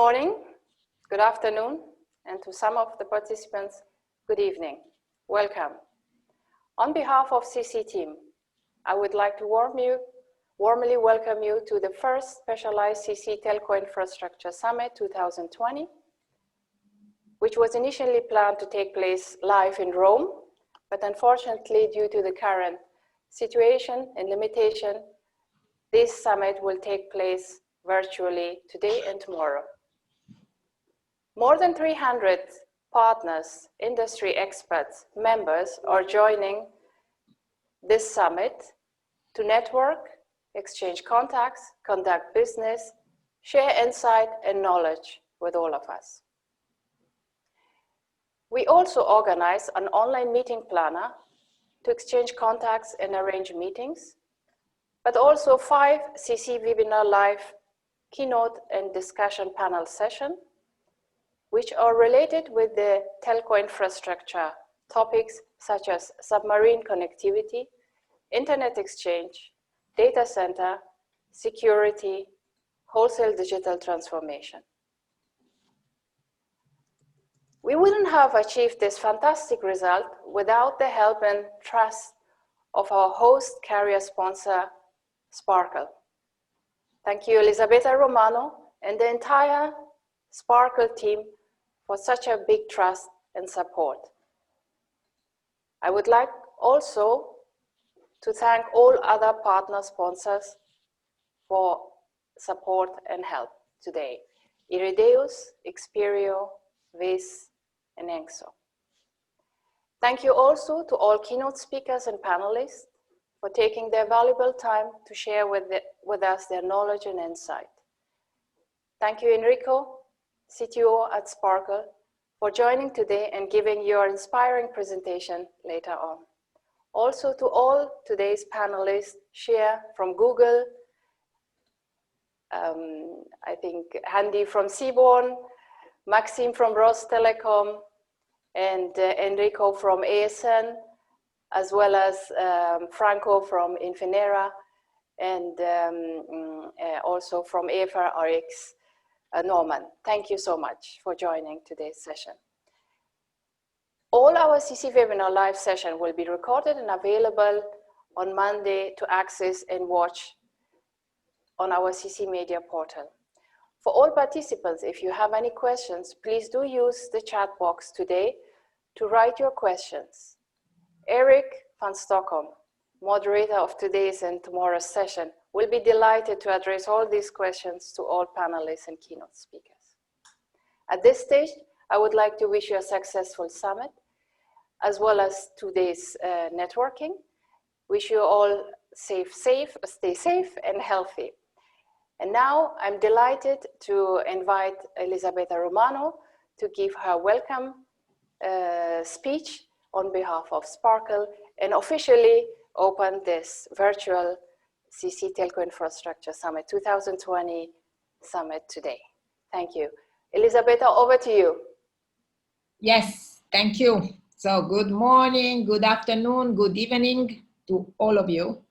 morning, good afternoon, and to some of the participants, good evening. Welcome. On behalf of CC team, I would like to warmly welcome you to the first Specialized CC Telco Infrastructure Summit 2020, which was initially planned to take place live in Rome, but unfortunately, due to the current situation and limitation, this summit will take place virtually today and tomorrow. More than 300 partners, industry experts, members are joining this summit to network, exchange contacts, conduct business, share insight and knowledge with all of us. We also organize an online meeting planner to exchange contacts and arrange meetings, but also 5 CC-Webinar.live keynote and discussion panel sessions, which are related with the telco infrastructure topics such as submarine connectivity, internet exchange, data center, security, wholesale digital transformation. We wouldn't have achieved this fantastic result without the help and trust of our host carrier sponsor, Sparkle. Thank you, Elisabetta Romano and the entire Sparkle team for such a big trust and support. I would like also to thank all other partner sponsors for support and help today. Irideus, Experio, Vis, and Enxo. Thank you also to all keynote speakers and panelists for taking their valuable time to share with us their knowledge and insight. Thank you, Enrico, CTO at Sparkle, for joining today and giving your inspiring presentation later on. Also to all today's panelists, Shea from Google, I think Andy from Seaborn, Maxime from Ross Telecom, and Enrico from ASN, as well as Franco from Infinera, and also from AFRX, Norman. Thank you so much for joining today's session. All our CC Webinar Live session will be recorded and available on Monday to access and watch on our CC Media portal. For all participants, if you have any questions, please do use the chat box today to write your questions. Eric van Stockholm, moderator of today's and tomorrow's session, will be delighted to address all these questions to all panelists and keynote speakers. At this stage, I would like to wish you a successful summit, as well as today's networking. Wish you all stay safe and healthy. And now I'm delighted to invite Elisabetta Romano to give her welcome speech on behalf of Sparkle and officially open this virtual CC Telco Infrastructure Summit 2020 summit today. Thank you. Elisabetta, over to you. Yes, thank you. So good morning, good afternoon, good evening to all of you.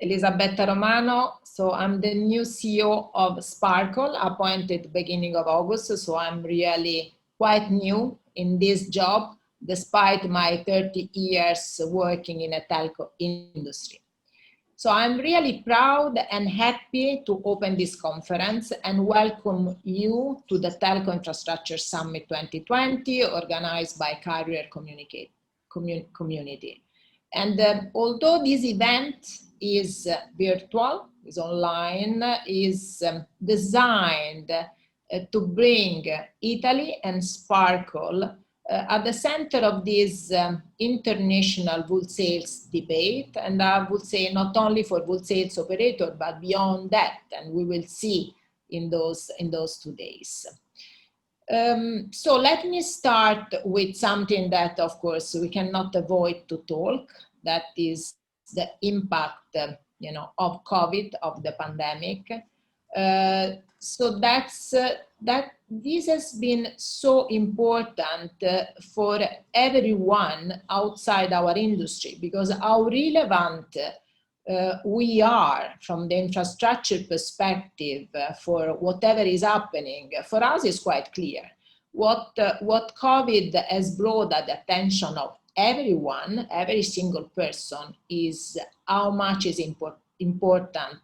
Elisabetta Romano, so I'm the new CEO of Sparkle, appointed beginning of August, so I'm really quite new in this job, despite my 30 years working in a telco industry. So I'm really proud and happy to open this conference and welcome you to the Telco Infrastructure Summit 2020, organized by Carrier Community. And although this event is virtual, is online, is designed to bring Italy and Sparkle at the center of this international wholesale debate, and I would say not only for wholesale operator, but beyond that, and we will see in those 2 days. So let me start with something that, of course, we cannot avoid to talk. That is the impact, of COVID, of the pandemic. So that this has been so important for everyone outside our industry, because how relevant we are, from the infrastructure perspective, for whatever is happening, for us is quite clear. What COVID has brought at the attention of everyone, every single person, is how much is important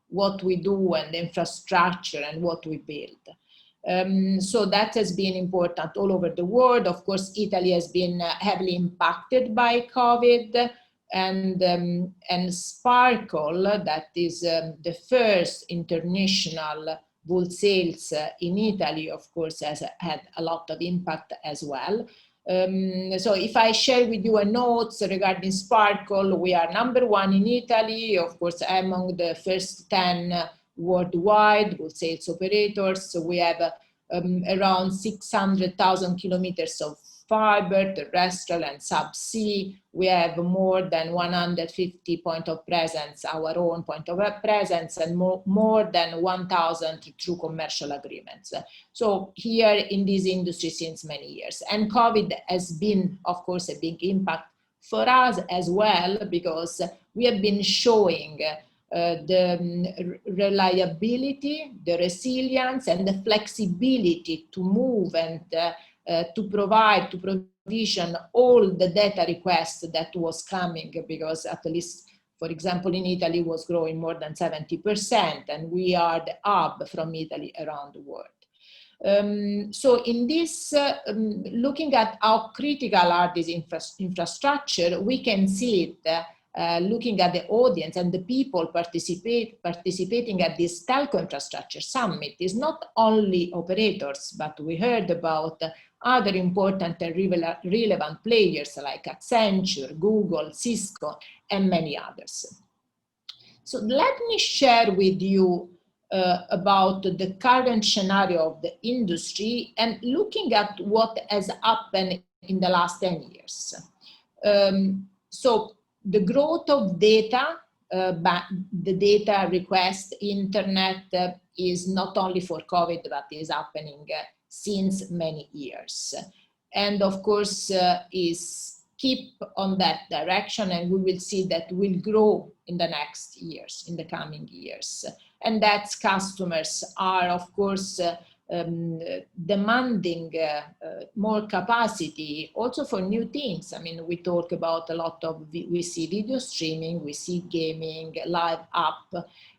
what we do and the infrastructure and what we build. So that has been important all over the world. Of course, Italy has been heavily impacted by COVID, and Sparkle, that is the first international bull sales in Italy, of course, has had a lot of impact as well. So if I share with you a notes regarding Sparkle, we are #1 in Italy, of course, among the first 10 worldwide bull sales operators. So we have around 600,000 kilometers of fiber, terrestrial and subsea. We have more than 150 point of presence, our own point of presence, and more than 1,000 true commercial agreements. So here in this industry since many years. And COVID has been, of course, a big impact for us as well, because we have been showing the reliability, the resilience, and the flexibility to move and to provision all the data requests that was coming, because at least, for example, in Italy was growing more than 70%, and we are the hub from Italy around the world. So in this, looking at how critical are these infrastructure, we can see it looking at the audience and the people participating at this telco infrastructure summit is not only operators, but we heard about other important and relevant players like Accenture, Google, Cisco, and many others. So let me share with you about the current scenario of the industry and looking at what has happened in the last 10 years. So the growth of data, the data request, internet is not only for COVID, but is happening since many years. And of course, is keep on that direction, and we will see that will grow in the next years, in the coming years. And that's customers are, of course, demanding more capacity also for new things. I mean, we talk about a lot of, we see video streaming, we see gaming, live app.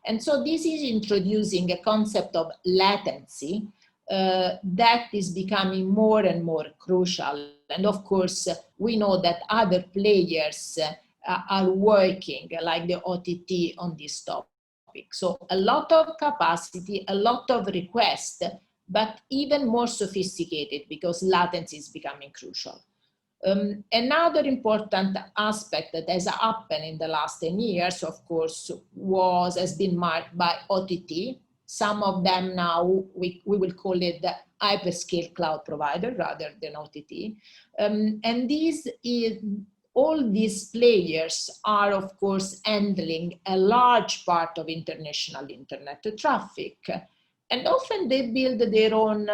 And so this is introducing a concept of latency that is becoming more and more crucial. And of course, we know that other players are working, like the OTT, on this topic. So a lot of capacity, a lot of requests, but even more sophisticated because latency is becoming crucial. Another important aspect that has happened in the last 10 years, of course, has been marked by OTT. Some of them now, we will call it the hyperscale cloud provider rather than OTT. And all these players are, of course, handling a large part of international internet traffic. And often they build their own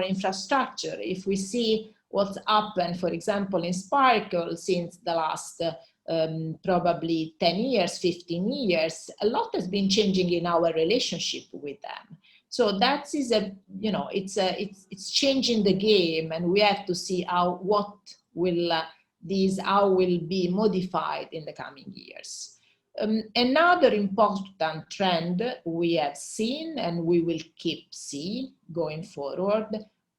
infrastructure. If we see what's happened, for example, in Sparkle since the last probably 10 years, 15 years, a lot has been changing in our relationship with them. So that is it's changing the game, and we have to see how will be modified in the coming years. Another important trend we have seen and we will keep seeing going forward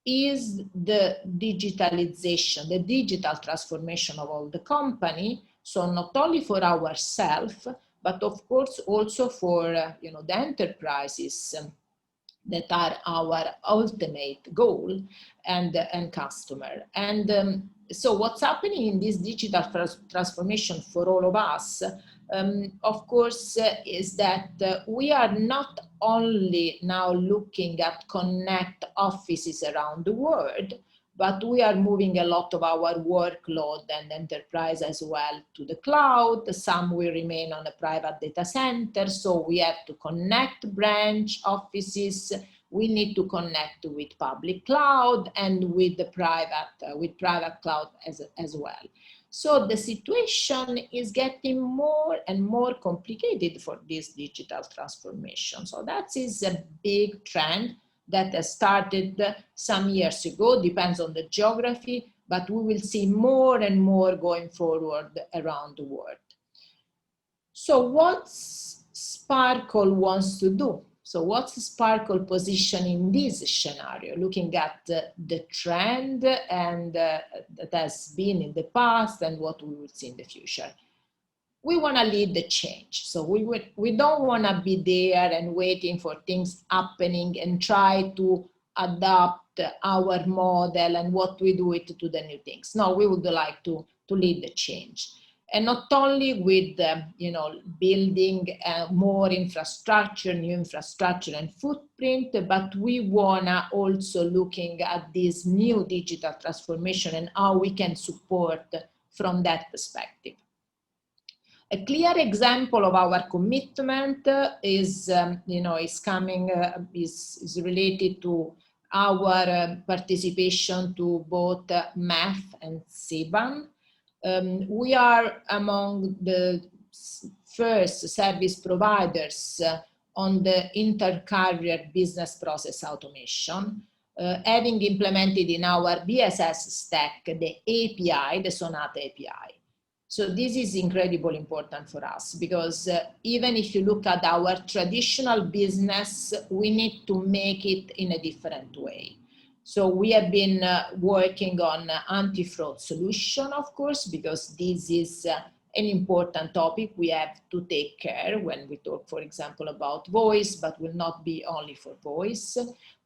is the digitalization, the digital transformation of all the company. So not only for ourselves, but of course also for the enterprises that are our ultimate goal and customer. And so what's happening in this digital transformation for all of us, of course, is that we are not only now looking at connect offices around the world, but we are moving a lot of our workload and enterprise as well to the cloud. Some will remain on a private data center, so we have to connect branch offices. We need to connect with public cloud and with the private cloud as well. So the situation is getting more and more complicated for this digital transformation. So that is a big trend that has started some years ago, depends on the geography, but we will see more and more going forward around the world. So what's Sparkle wants to do? So what's Sparkle position in this scenario, looking at the trend and that has been in the past and what we will see in the future? We want to lead the change. So we don't want to be there and waiting for things happening and try to adapt our model and what we do it to the new things. No, we would like to lead the change. And not only with, building more infrastructure, new infrastructure and footprint, but we wanna also looking at this new digital transformation and how we can support from that perspective. A clear example of our commitment is related to our participation to both MEF and CBAM. We are among the first service providers on the inter-carrier business process automation, having implemented in our BSS stack the API, the Sonata API. So this is incredibly important for us because even if you look at our traditional business, we need to make it in a different way. So we have been working on anti-fraud solution, of course, because this is an important topic we have to take care when we talk, for example, about voice, but will not be only for voice,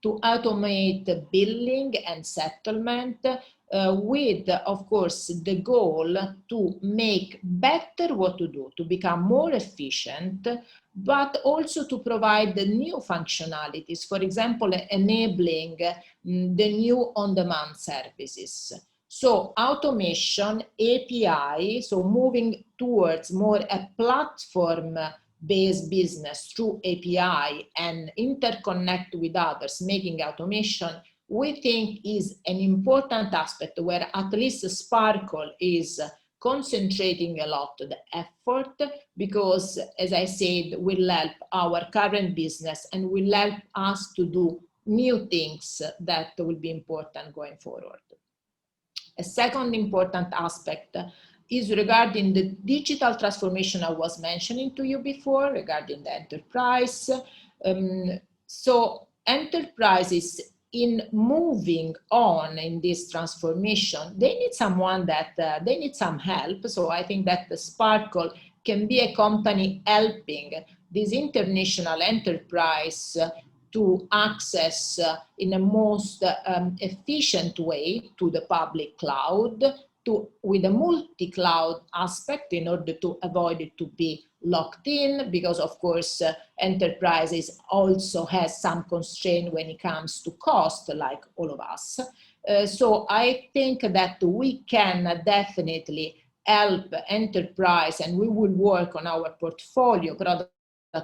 to automate billing and settlement with, of course, the goal to make better what to do, to become more efficient, but also to provide the new functionalities, for example, enabling the new on-demand services. So automation, API, so moving towards more a platform-based business through API and interconnect with others, making automation, we think is an important aspect where at least Sparkle is concentrating a lot of the effort because, as I said, will help our current business and will help us to do new things that will be important going forward. A second important aspect is regarding the digital transformation I was mentioning to you before regarding the enterprise. So enterprises in moving on in this transformation, they need someone that they need some help. So I think that the Sparkle can be a company helping this international enterprise to access in a most efficient way to the public cloud, with a multi-cloud aspect in order to avoid it to be locked in, because of course enterprises also has some constraint when it comes to cost, like all of us. So I think that we can definitely help enterprise, and we will work on our portfolio, product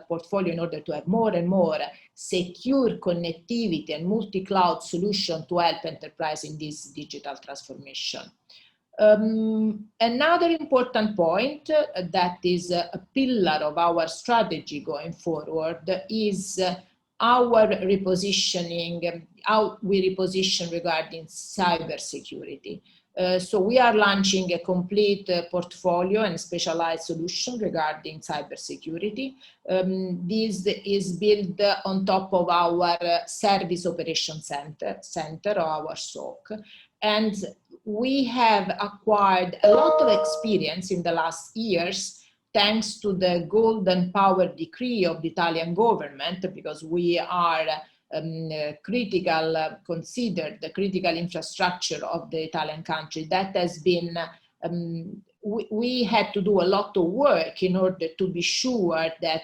portfolio, in order to have more and more secure connectivity and multi-cloud solution to help enterprise in this digital transformation. Another important point that is a pillar of our strategy going forward is our repositioning, how we reposition regarding cybersecurity. So we are launching a complete portfolio and specialized solution regarding cybersecurity. This is built on top of our service operation center or our SOC. And we have acquired a lot of experience in the last years thanks to the Golden Power Decree of the Italian government, because we are considered the critical infrastructure of the Italian country. That has been, we had to do a lot of work in order to be sure that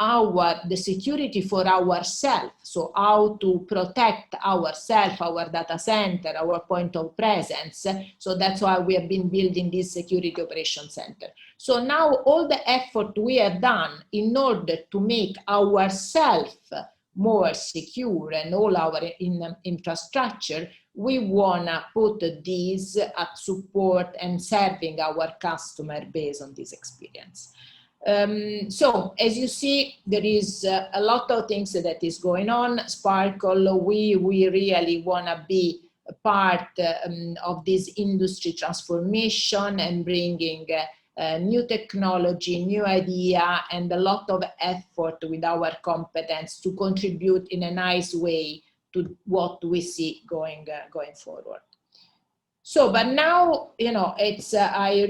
the security for ourselves, so how to protect ourselves, our data center, our point of presence. So that's why we have been building this security operation center. So now all the effort we have done in order to make ourselves more secure and all our infrastructure, we wanna put these at support and serving our customer based on this experience. So as you see, there is a lot of things that is going on. Sparkle, we really wanna be a part of this industry transformation and bringing new technology, new idea, and a lot of effort with our competence to contribute in a nice way to what we see going forward. So, but now, you know, it's I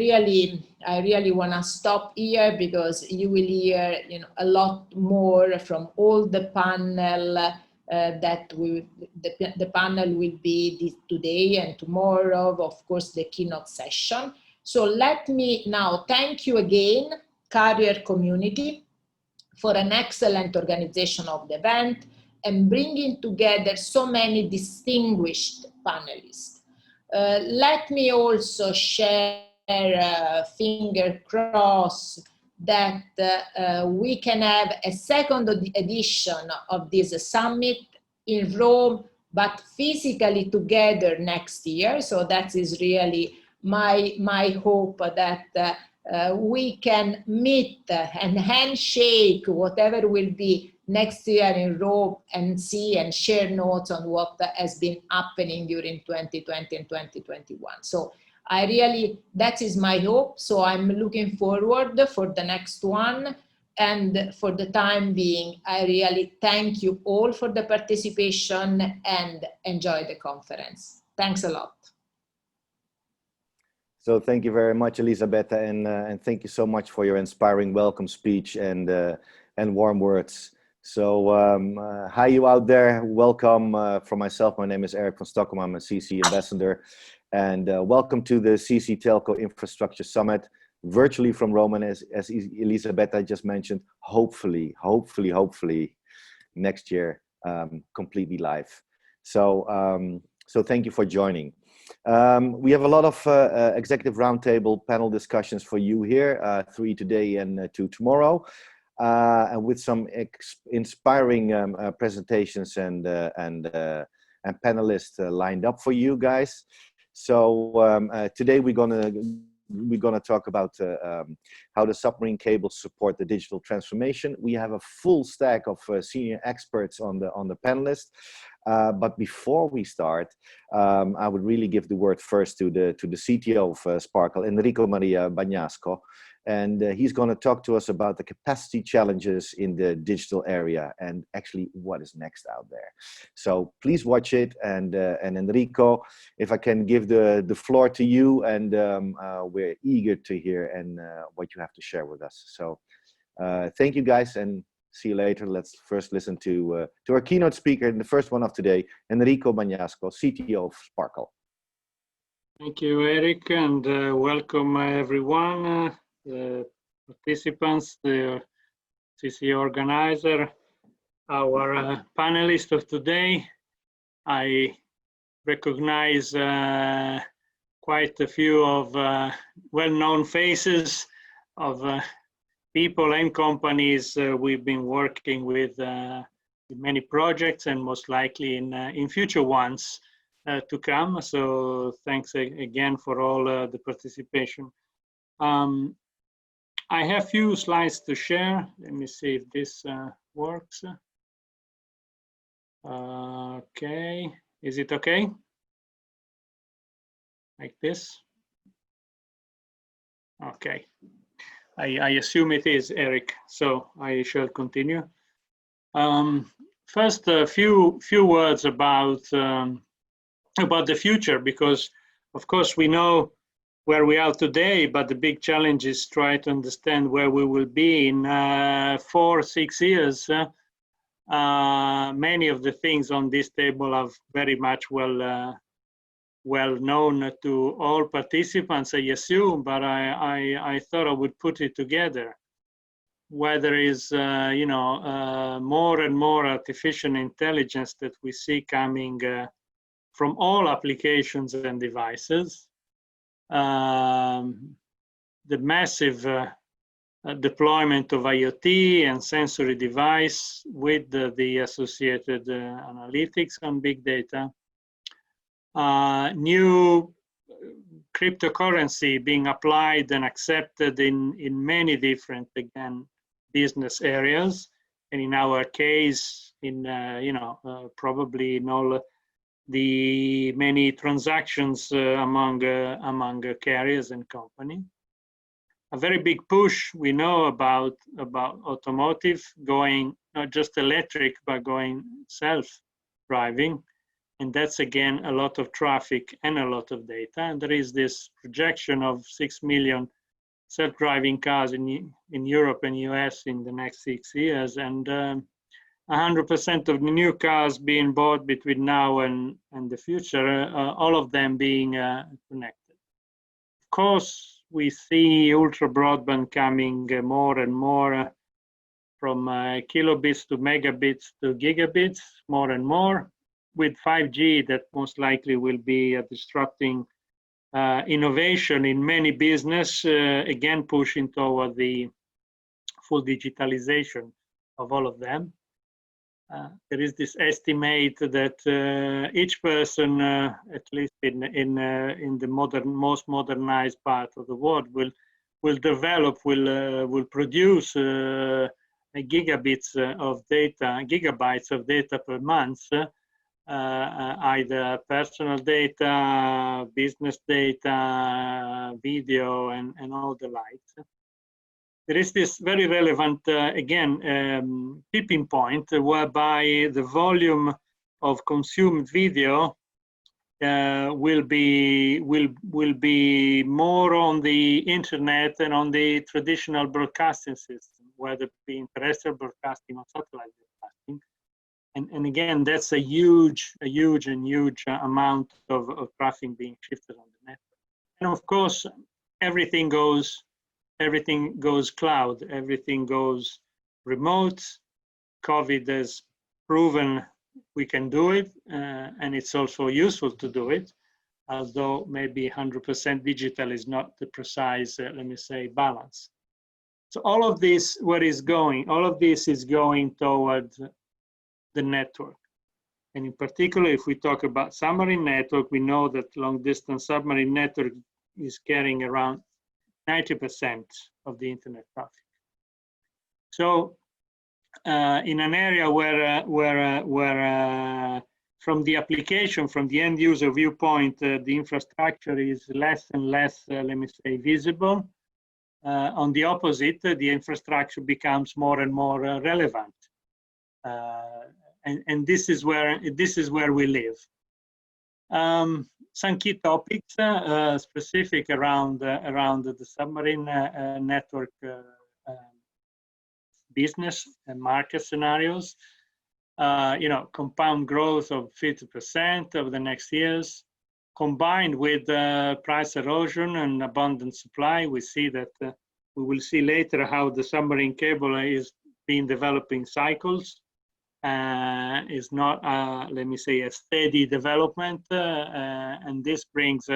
really want to stop here, because you will hear, you know, a lot more from all the panel that the panel will be today and tomorrow, of course, the keynote session. So let me now thank you again, Carrier Community, for an excellent organization of the event and bringing together so many distinguished panelists. Let me also share, finger cross, that we can have a second edition of this summit in Rome, but physically together next year. So that is really my hope, that we can meet and handshake, whatever will be next year in Rome, and see and share notes on what has been happening during 2020 and 2021. So I really, that is my hope. So I'm looking forward for the next one. And for the time being, I really thank you all for the participation and enjoy the conference. Thanks a lot. So thank you very much, Elisabetta, and thank you so much for your inspiring welcome speech and warm words. So hi you out there, welcome from myself. My name is Eric van Stockholm, I'm a CC ambassador, and welcome to the CC Telco Infrastructure Summit, virtually from Rome, and as Elisabetta just mentioned, hopefully next year completely live. So so thank you for joining. We have a lot of executive roundtable panel discussions for you here, 3 today and 2 tomorrow, and with some inspiring presentations and panelists lined up for you guys. So today we're gonna talk about how the submarine cables support the digital transformation. We have a full stack of senior experts on the panelists. But before we start, I would really give the word first to the CTO of Sparkle, Enrico Maria Bagnasco, and he's going to talk to us about the capacity challenges in the digital area and actually what is next out there. So please watch it, and Enrico, if I can give the floor to you, and we're eager to hear and what you have to share with us. So thank you guys, and see you later. Let's first listen to our keynote speaker, and the first one of today, Enrico Bagnasco, CTO of Sparkle. Thank you, Eric, and welcome everyone, the participants, the CC organizer, our panelists of today. I recognize quite a few of well-known faces of people and companies we've been working with many projects, and most likely in future ones to come. So thanks again for all the participation. I have few slides to share. Let me see if this works. Okay, is it okay? Like this? Okay. I assume it is, Eric, so I shall continue. First, a few words about the future, because of course we know where we are today, but the big challenge is try to understand where we will be in 4-6 years. Many of the things on this table are very much well known to all participants, I assume, but I thought I would put it together. Whether is you know, more and more artificial intelligence that we see coming from all applications and devices, the massive deployment of IoT and sensory device with the associated analytics on big data, new cryptocurrency being applied and accepted in many different, again, business areas, and in our case, in probably in all the many transactions among carriers and company. A very big push we know about automotive going not just electric but going self-driving, and that's again a lot of traffic and a lot of data. And there is this projection of 6 million self-driving cars in Europe and US in the next 6 years, and 100% of the new cars being bought between now and the future, all of them being connected. Of course, we see ultra broadband coming more and more from kilobits to megabits to gigabits, more and more, with 5G that most likely will be disrupting innovation in many business, again pushing toward the full digitalization of all of them. There is this estimate that each person, at least in the most modernized part of the world, will produce gigabytes of data per month, either personal data, business data, video, and all the likes. There is this very relevant, again, tipping point whereby the volume of consumed video will be more on the internet and on the traditional broadcasting system, whether it be terrestrial broadcasting or satellite broadcasting. And again, that's a huge amount of traffic being shifted on the network. And of course, everything goes cloud, everything goes remote. COVID has proven we can do it, and it's also useful to do it, although maybe 100% digital is not the precise, let me say, balance. So all of this, where is going? All of this is going toward the network. And in particular, if we talk about submarine network, we know that long-distance submarine network is carrying around 90% of the internet traffic. So in an area where from the application, from the end user viewpoint, the infrastructure is less and less, let me say, visible. On the opposite, the infrastructure becomes more and more relevant. And this is where we live. Some key topics specific around the submarine network business and market scenarios. Compound growth of 50% over the next years, combined with price erosion and abundant supply. We see that we will see later how the submarine cable is being developing cycles. Is not, let me say, a steady development, and this brings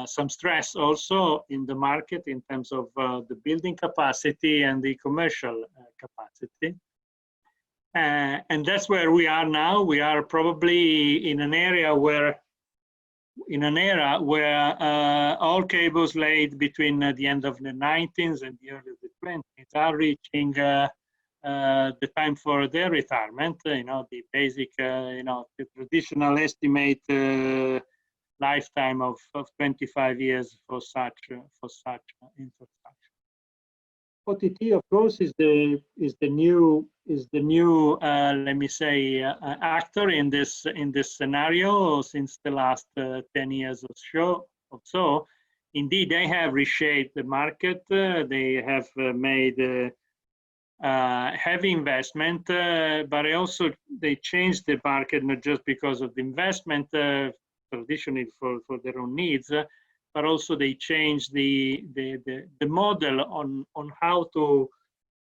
some stress also in the market in terms of the building capacity and the commercial capacity. And that's where we are now. We are probably in an era where all cables laid between the end of the 19th and the early 20s are reaching the time for their retirement. The basic, the traditional estimate lifetime of 25 years for such infrastructure. OTT, of course, is the new let me say actor in this scenario since the last 10 years or so. Indeed, they have reshaped the market. They have made heavy investment, but also they changed the market not just because of the investment traditionally for their own needs, but also they changed the model on how to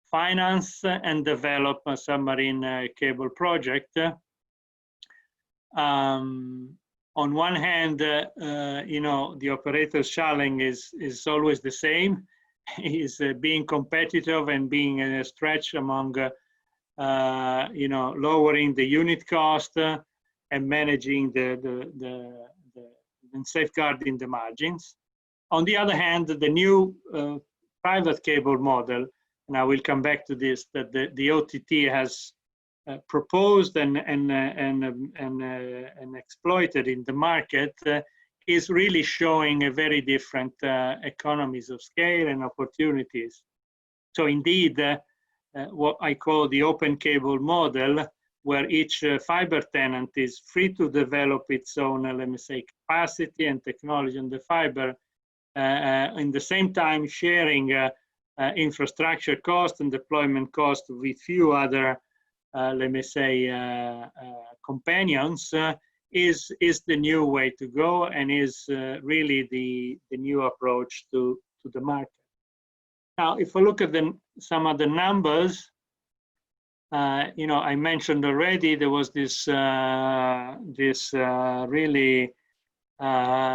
finance and develop a submarine cable project. On one hand, the operator's challenge is always the same, is being competitive and being a stretch among, lowering the unit cost, and managing and safeguarding the margins. On the other hand, the new private cable model, and I will come back to this, that the OTT has proposed and exploited in the market, is really showing a very different economies of scale and opportunities. So indeed, what I call the open cable model, where each fiber tenant is free to develop its own, let me say, capacity and technology on the fiber, in the same time sharing infrastructure cost and deployment cost with few other, let me say, companions, is the new way to go, and is really the new approach to the market. Now, if we look at some of the numbers, you know, I mentioned already there was this really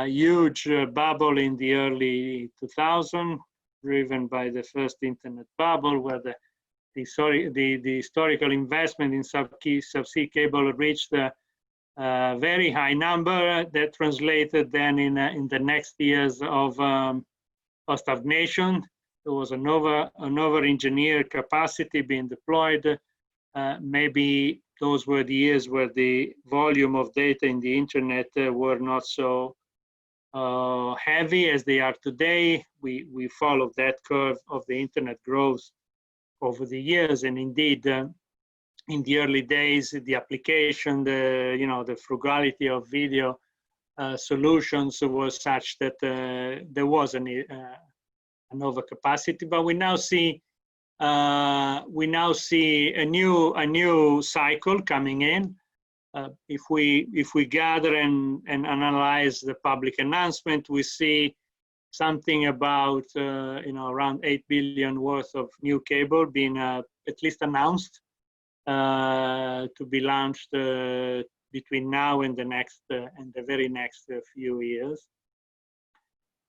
huge bubble in the early 2000s, driven by the first internet bubble, where the historical investment in subsea cable reached a very high number that translated then in the next years of stagnation. There was an over-engineered capacity being deployed. Maybe those were the years where the volume of data in the internet were not so heavy as they are today. We followed that curve of the internet growth over the years, and indeed, in the early days, the application, the frugality of video solutions was such that there was an overcapacity. But we now see a new cycle coming in. If we gather and analyze the public announcement, we see something about around 8 billion worth of new cable being at least announced to be launched between now and the very next few years.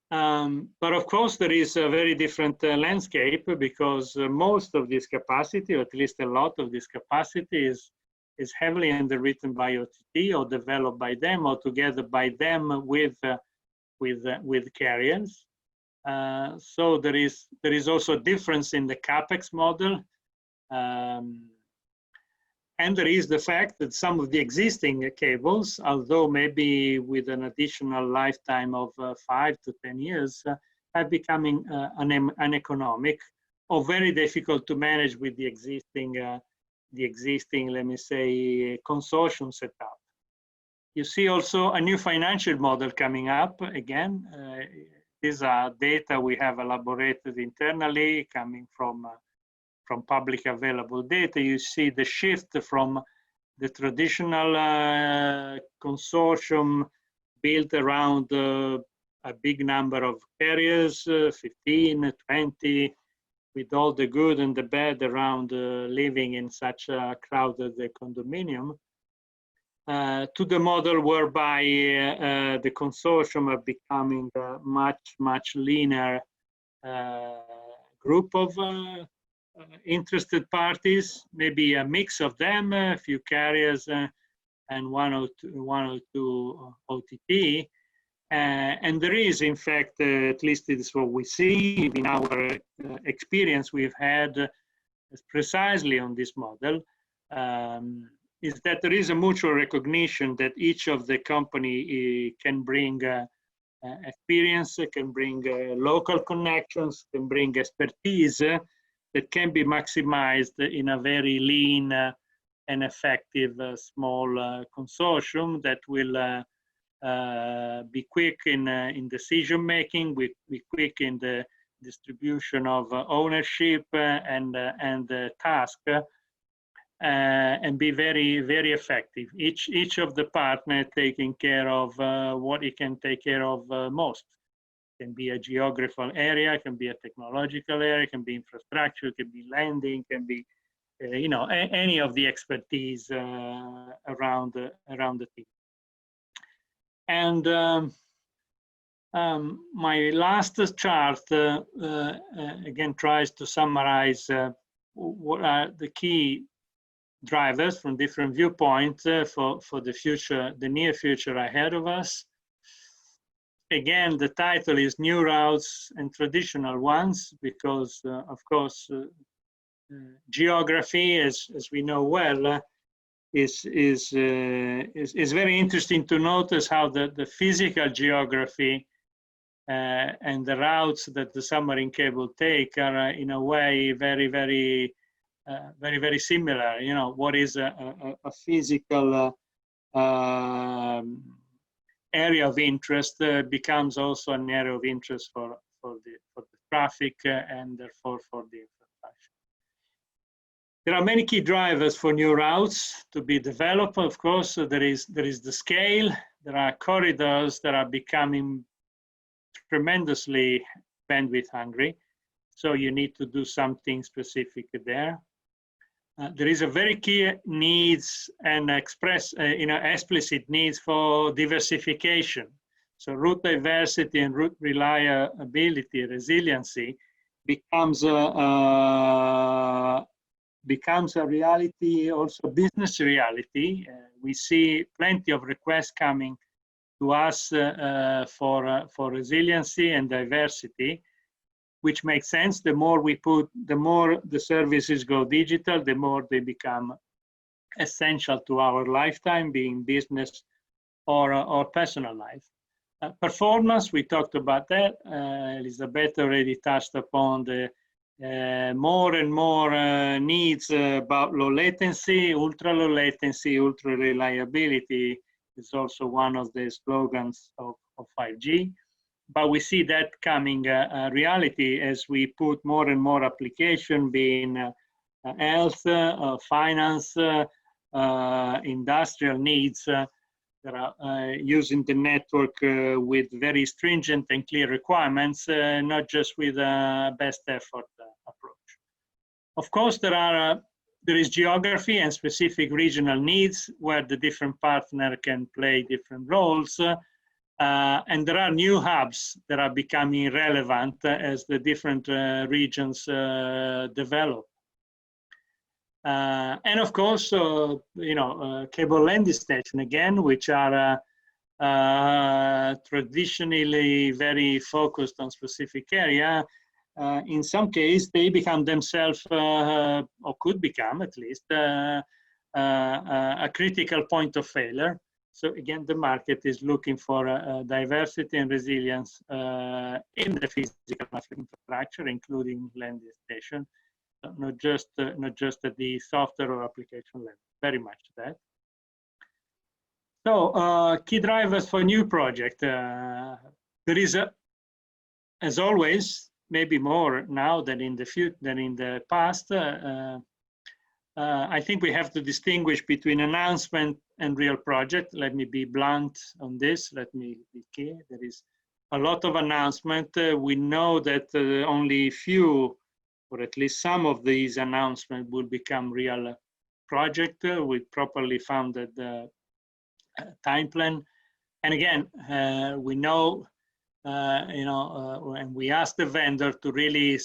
But of course, there is a very different landscape, because most of this capacity, or at least a lot of this capacity, is heavily underwritten by OTT, or developed by them, or together by them with carriers. So there is also a difference in the capex model. And there is the fact that some of the existing cables, although maybe with an additional lifetime of 5 to 10 years, are becoming uneconomic or very difficult to manage with the existing, let me say, consortium setup. You see also a new financial model coming up. Again, these are data we have elaborated internally, coming from public available data. You see the shift from the traditional consortium built around a big number of carriers, 15, 20, with all the good and the bad around living in such a crowded condominium, to the model whereby the consortium are becoming a much leaner group of interested parties, maybe a mix of them, a few carriers and one or two OTT. And there is, in fact, at least it is what we see in our experience we've had precisely on this model, is that there is a mutual recognition that each of the company can bring experience, can bring local connections, can bring expertise that can be maximized in a very lean and effective small consortium that will be quick in decision making, be quick in the distribution of ownership and task, and be very effective. Each of the partners taking care of what it can take care of most. It can be a geographical area, it can be a technological area, it can be infrastructure, it can be lending, it can be any of the expertise around the team. And my last chart again tries to summarize what are the key drivers from different viewpoints for the future, the near future ahead of us. Again, the title is New Routes and Traditional Ones, because of course, geography, as we know well, is very interesting to notice how the physical geography and the routes that the submarine cable take are in a way very similar. You know, what is a physical area of interest becomes also an area of interest for the traffic and therefore for the infrastructure. There are many key drivers for new routes to be developed. Of course, there is the scale. There are corridors that are becoming tremendously bandwidth hungry. So you need to do something specific there. There is a very key needs and explicit needs for diversification. So route diversity and route reliability, resiliency becomes a reality, also business reality. We see plenty of requests coming to us for resiliency and diversity, which makes sense. The more we put, the more the services go digital, the more they become essential to our lifetime, being business or personal life. Performance, we talked about that. Elisabetta already touched upon the more and more needs about low latency, ultra low latency, ultra reliability is also one of the slogans of 5G. But we see that coming reality as we put more and more application, being health, finance, industrial needs that are using the network with very stringent and clear requirements, not just with a best effort approach. Of course, there is geography and specific regional needs where the different partners can play different roles. And there are new hubs that are becoming relevant as the different regions develop. And of course, cable landing station again, which are traditionally very focused on specific area. In some case, they become themselves, or could become at least, a critical point of failure. So again, the market is looking for diversity and resilience in the physical infrastructure, including landing station, not just at the software or application level. Very much that. So key drivers for new project. There is as always, maybe more now than in the past. I think we have to distinguish between announcement and real project. Let me be blunt on this. Let me be clear. There is a lot of announcement. We know that only few, or at least some of these announcements will become real project with properly funded time plan. And again, we know, and we ask the vendor to really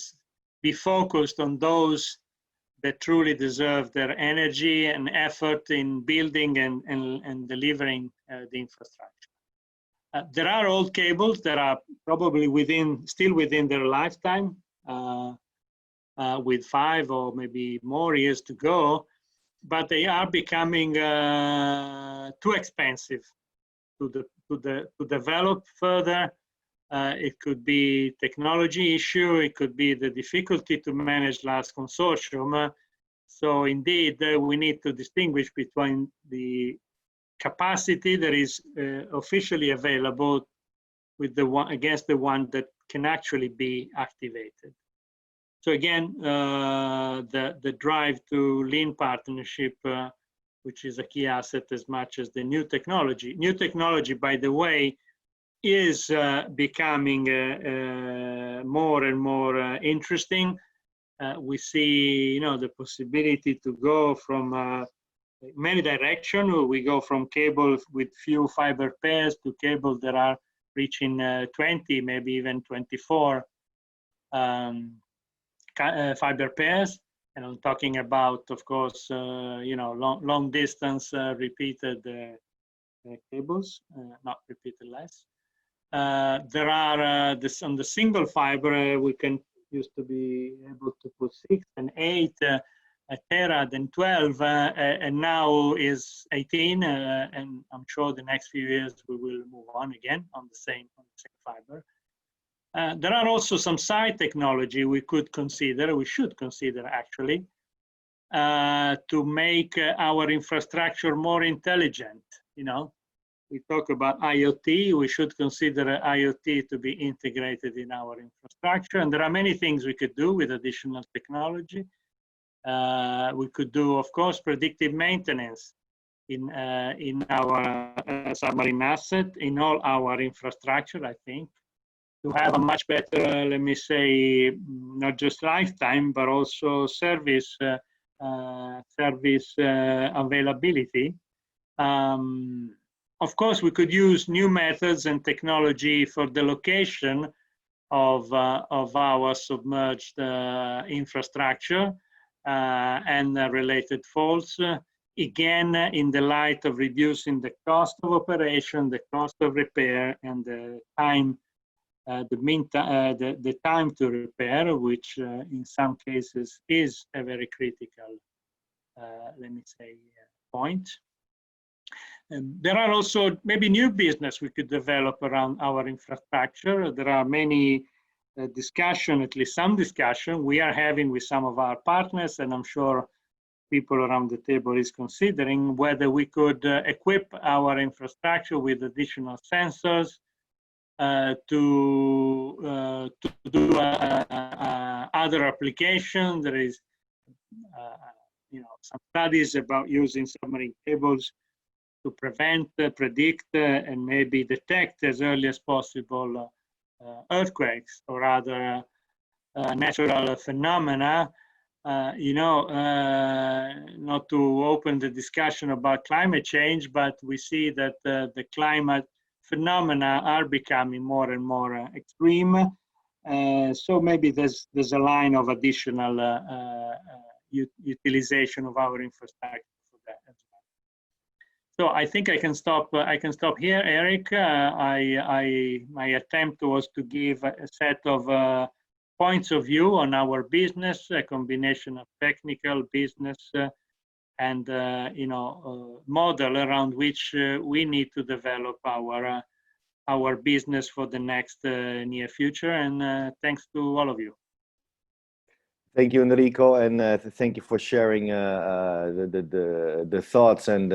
be focused on those that truly deserve their energy and effort in building and delivering the infrastructure. There are old cables that are probably still within their lifetime, with 5 or maybe more years to go, but they are becoming too expensive to develop further. It could be technology issue, it could be the difficulty to manage large consortium. So indeed, we need to distinguish between the capacity that is officially available with the one against the one that can actually be activated. So again, the drive to lean partnership, which is a key asset as much as the new technology. New technology, by the way, is becoming more and more interesting. We see, the possibility to go from many directions. We go from cable with few fiber pairs to cable that are reaching 20, maybe even 24 fiber pairs. And I'm talking about, of course, you know, long distance repeated cables, not repeated less. There are on the single fiber, we can used to be able to put 6 and 8 tera, then 12, and now is 18. And I'm sure the next few years we will move on again on the same fiber. There are also some side technology we could consider, we should consider actually, to make our infrastructure more intelligent. You know, we talk about IoT, we should consider IoT to be integrated in our infrastructure. And there are many things we could do with additional technology. We could do, of course, predictive maintenance in our submarine asset, in all our infrastructure, I think, to have a much better, let me say, not just lifetime, but also service availability. Of course, we could use new methods and technology for the location of our submerged infrastructure and related faults. Again, in the light of reducing the cost of operation, the cost of repair, and the time, the time to repair, which in some cases is a very critical, let me say, point. There are also maybe new business we could develop around our infrastructure. There are many discussion, at least some discussion we are having with some of our partners, and I'm sure people around the table is considering whether we could equip our infrastructure with additional sensors to do other applications. There is, you know, some studies about using submarine cables to prevent, predict, and maybe detect as early as possible earthquakes or other natural phenomena. You know, not to open the discussion about climate change, but we see that the climate phenomena are becoming more and more extreme. So maybe there's a line of additional utilization of our infrastructure for that as well. So I think I can stop. I can stop here, Eric. My attempt was to give a set of points of view on our business, a combination of technical, business, and you know, model around which we need to develop our business for the next near future. And thanks to all of you. Thank you, Enrico, and thank you for sharing the thoughts and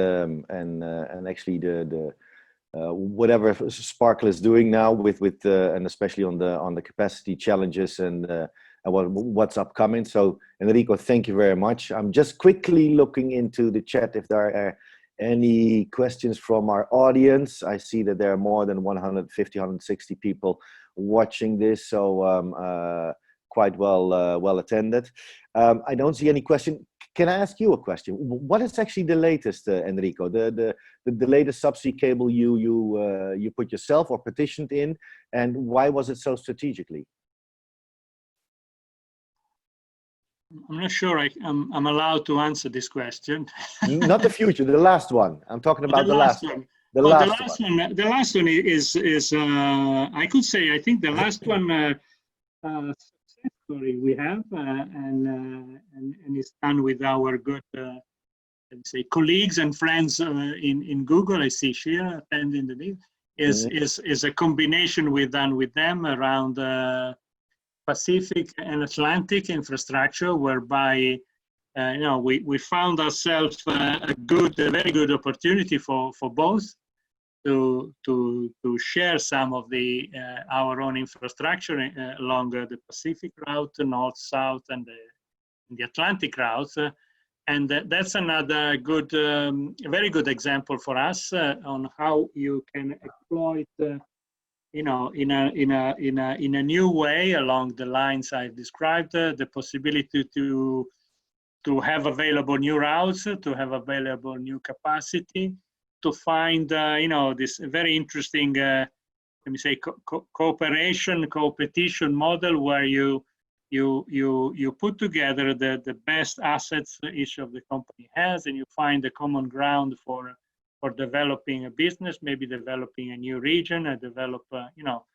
actually the whatever Sparkle is doing now with and especially on the capacity challenges and what's upcoming. So Enrico, thank you very much. I'm just quickly looking into the chat if there are any questions from our audience. I see that there are more than 150, 160 people watching this, so quite well attended. I don't see any question. Can I ask you a question? What is actually the latest, Enrico? The latest subsea cable you put yourself or petitioned in, and why was it so strategically? I'm not sure I'm allowed to answer this question. Not the future, the last one. I'm talking about the last one. The last one. The last one is I could say, I think the last one success story we have, and it's done with our good let's say colleagues and friends in Google. I see Shira attending the meeting. Is a combination we've done with them around Pacific and Atlantic infrastructure, whereby you know, we found ourselves a very good opportunity for both to share some of the our own infrastructure along the Pacific route, north, south, and the Atlantic route, and that's another good, very good example for us on how you can exploit. You know, in a new way along the lines I've described, the possibility to have available new routes, to have available new capacity, to find you know, this very interesting let me say cooperation, competition model where you you put together the best assets each of the company has, and you find a common ground for developing a business, maybe developing a new region, and develop you know,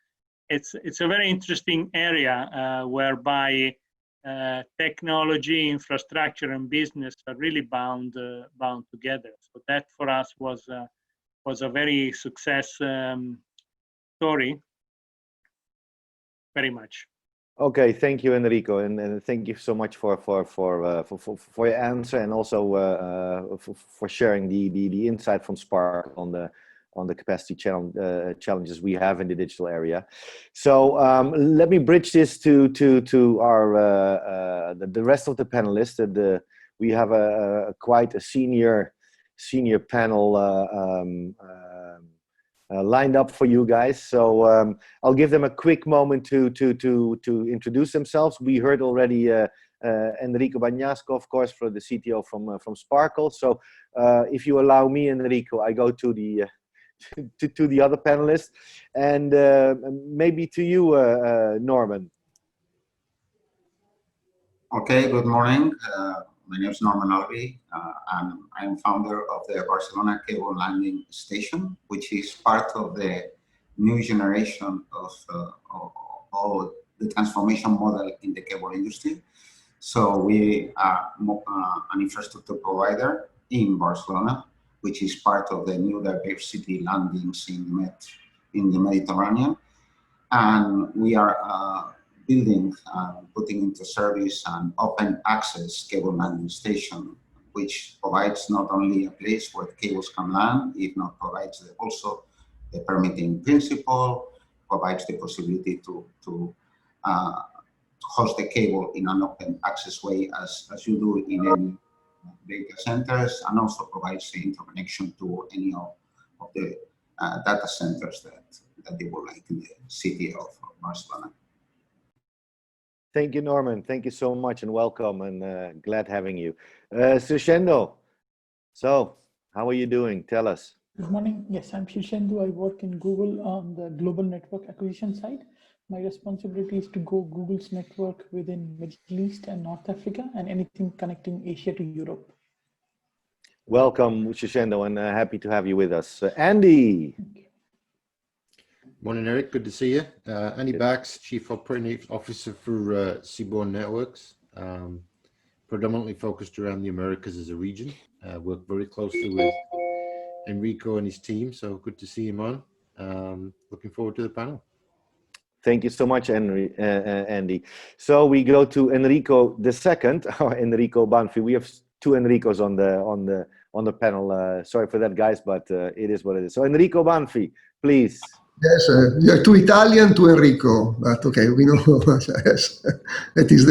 it's a very interesting area whereby technology, infrastructure, and business are really bound together. So that for us was a very success story. Very much. Okay, thank you, Enrico, and thank you so much for your answer, and also for sharing the insight from Spark on the capacity challenges we have in the digital area. So let me bridge this to our the rest of the panelists. We have quite a senior panel lined up for you guys. So I'll give them a quick moment to introduce themselves. We heard already Enrico Bagnasco, of course, for the CTO from Sparkle. So if you allow me, Enrico, I go to the to the other panelists, and maybe to you, Norman. Okay, good morning. My name is Norman Albi, and I'm founder of the Barcelona Cable Landing Station, which is part of the new generation of the transformation model in the cable industry. So we are an infrastructure provider in Barcelona, which is part of the new diversity landings in the Mediterranean. And we are building and putting into service an open access cable landing station, which provides not only a place where the cables can land, it not provides also the permitting principle, provides the possibility to host the cable in an open access way as you do in any data centers, and also provides the interconnection to any of the data centers that they would like in the city of Barcelona. Thank you, Norman. Thank you so much, and welcome, and glad having you. Sushendo, so how are you doing? Tell us. Good morning. Yes, I'm Shishendu. I work in Google on the global network acquisition side. My responsibility is to grow Google's network within Middle East and North Africa, and anything connecting Asia to Europe. Welcome, Shishendu, and happy to have you with us. Andy. Morning, Eric. Good to see you. Andy Bax, Chief Operating Officer for Seaborne Networks. Predominantly focused around the Americas as a region. Work very closely with Enrico and his team, so good to see him on. Looking forward to the panel. Thank you so much, Andy. So we go to Enrico II, or Enrico Banfi. We have two Enricos on the panel. Sorry for that, guys, but it is what it is. So Enrico Banfi, please. Yes, you are too Italian to Enrico, but okay, we know. Yes, that is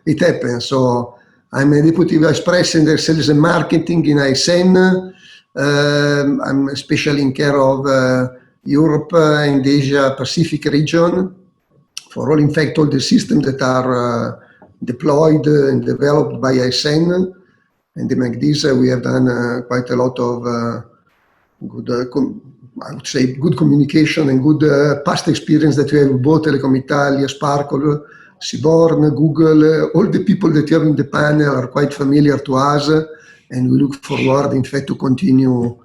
it happens. So I'm a Deputy Vice President of Sales and Marketing in ASN. I'm especially in care of Europe and Asia Pacific region for all, in fact, all the systems that are deployed and developed by ASN. And to make this, we have done quite a lot of good, I would say, good communication and good past experience that we have with both Telecom Italia, Sparkle, Seaborne, Google. All the people that you have in the panel are quite familiar to us, and we look forward, in fact, to continue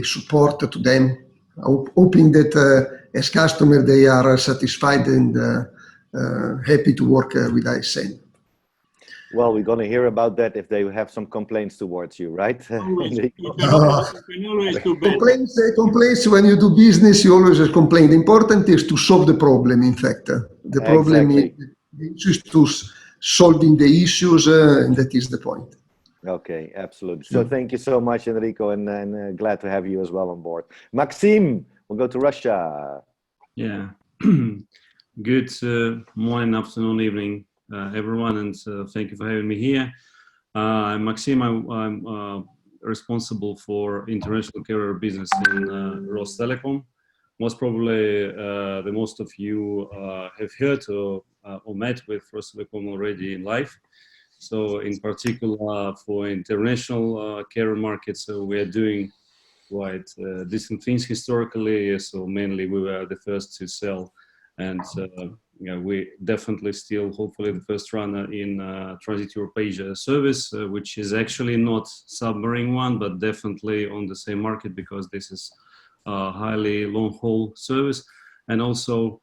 support to them, hoping that as customers they are satisfied and happy to work with ASN. Well, we're going to hear about that if they have some complaints towards you, right? You can always do better. Complaints when you do business, you always complain. The important is to solve the problem, in fact. The problem is to solving the issues, and that is the point. Okay, absolutely. So thank you so much, Enrico, and glad to have you as well on board. Maxime, we'll go to Russia. Yeah. Good morning, afternoon, evening, everyone, and thank you for having me here. I'm Maxime. I'm responsible for international carrier business in Rostelecom. Most probably, the most of you have heard or met with Rostelecom already in life. So, in particular, for international carrier markets, we are doing quite decent things historically. So, mainly, we were the first to sell and we definitely still hopefully the first runner in Transit Europe Asia service, which is actually not submarine one, but definitely on the same market because this is a highly long haul service. And also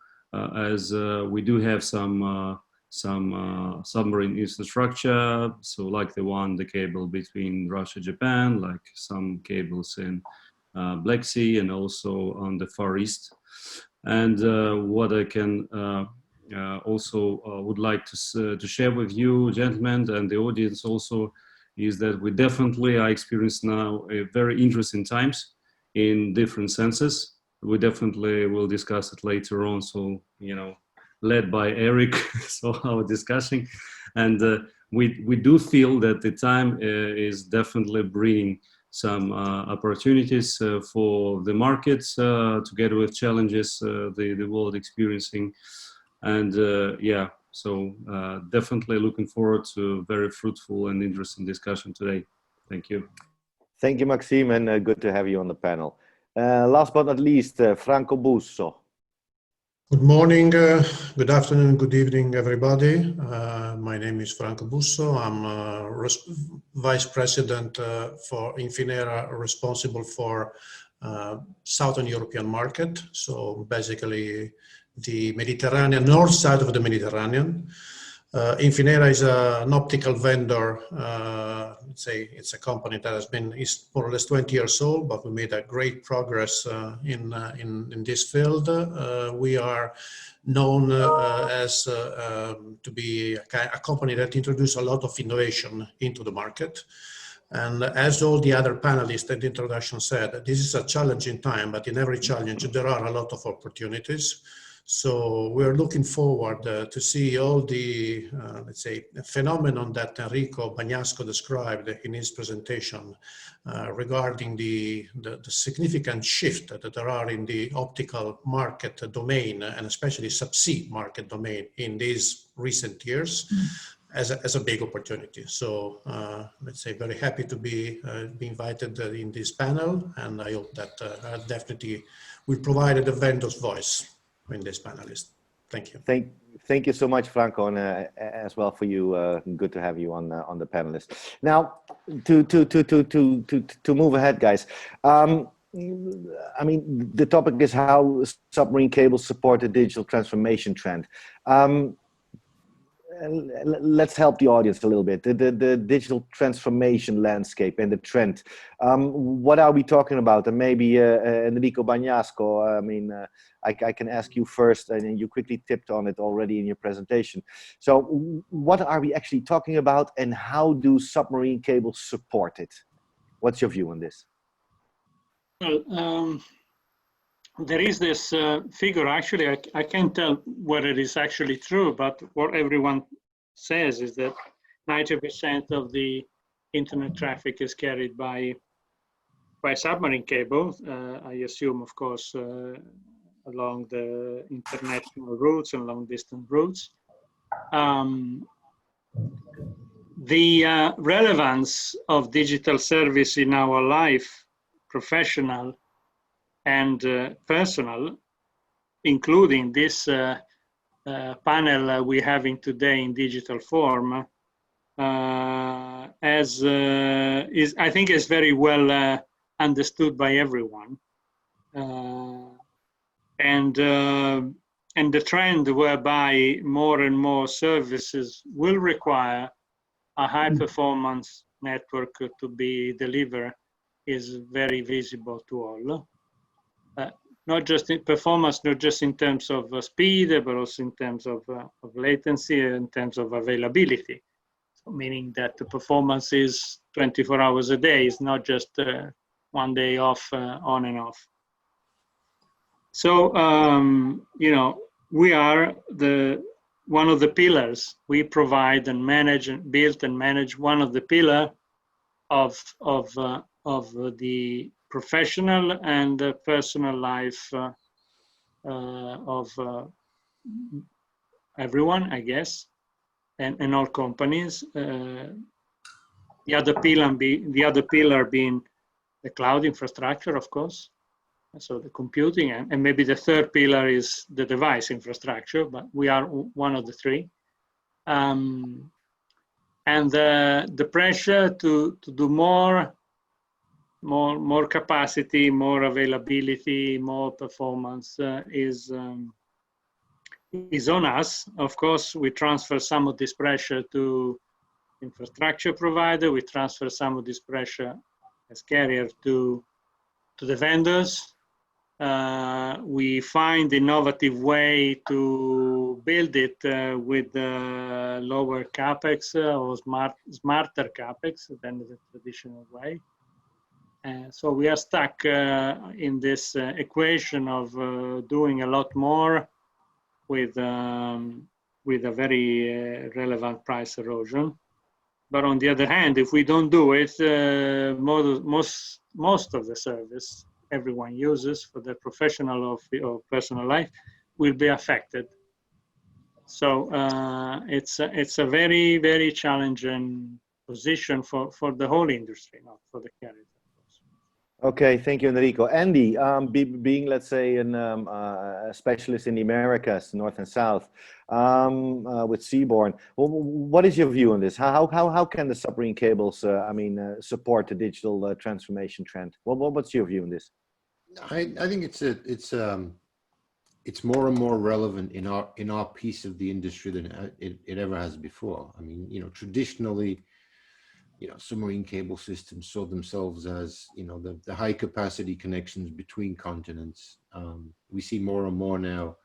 as we do have some submarine infrastructure, so like the cable between Russia, Japan, like some cables in Black Sea and also on the Far East. And what I can also would like to share with you, gentlemen, and the audience also, is that we definitely are experiencing now a very interesting times in different senses. We definitely will discuss it later on. So, you know, led by Eric, so our discussing, and we do feel that the time is definitely bringing some opportunities for the markets together with challenges the world experiencing, and yeah, so definitely looking forward to a very fruitful and interesting discussion today. Thank you. Thank you, Maxime, and good to have you on the panel. Last but not least, Franco Busso. Good morning, good afternoon, good evening, everybody. My name is Franco Busso. I'm Vice President for Infinera, responsible for Southern European market. So basically the Mediterranean, north side of the Mediterranean. Infinera is an optical vendor. It's a company that is more or less 20 years old, but we made a great progress in this field. We are known as to be a company that introduced a lot of innovation into the market. And as all the other panelists at the introduction said, this is a challenging time, but in every challenge, there are a lot of opportunities. So we're looking forward to see all the, let's say, phenomenon that Enrico Bagnasco described in his presentation regarding the significant shift that there are in the optical market domain, and especially subsea market domain in these recent years as a big opportunity. So let's say very happy to be invited in this panel, and I hope that definitely we provided a vendor's voice in this panelist. Thank you. Thank you so much, Franco, and as well for you. Good to have you on the panelist. Now, to move ahead, guys. I mean, the topic is how submarine cables support the digital transformation trend. Let's help the audience a little bit. The digital transformation landscape and the trend. What are we talking about? And maybe Enrico Bagnasco, I mean, I can ask you first, and you quickly tipped on it already in your presentation. So what are we actually talking about, and how do submarine cables support it? What's your view on this? Well, there is this figure, actually, I can't tell whether it is actually true, but what everyone says is that 90% of the internet traffic is carried by submarine cable. I assume, of course, along the international routes and long distance routes. The relevance of digital service in our life, professional and personal, including this panel we're having today in digital form, I think is very well understood by everyone, and the trend whereby more and more services will require a high performance network to be delivered is very visible to all. Not just in performance, not just in terms of speed, but also in terms of latency, in terms of availability. So meaning that the performance is 24 hours a day, it's not just one day off, on and off. So, you know, we are one of the pillars. We provide and manage and build and manage one of the pillars of the professional and personal life of everyone, I guess, and all companies. The other pillar being the cloud infrastructure, of course, so the computing, and maybe the third pillar is the device infrastructure, but we are one of the three. And the pressure to do more capacity, more availability, more performance is on us. Of course, we transfer some of this pressure to infrastructure provider. We transfer some of this pressure as carrier to the vendors. We find innovative way to build it with lower capex or smarter capex than the traditional way. So we are stuck in this equation of doing a lot more with a very relevant price erosion. But on the other hand, if we don't do it, most of the service everyone uses for their professional or personal life will be affected. So it's a very, very challenging position for the whole industry, not for the carriers. Okay, thank you, Enrico. Andy, being, let's say, a specialist in the Americas, North and South, with Seaborne, what is your view on this? How can the submarine cables, support the digital transformation trend? What's your view on this? I think it's more and more relevant in our piece of the industry than it ever has before. I mean, traditionally, submarine cable systems saw themselves as, the high capacity connections between continents. We see more and more now,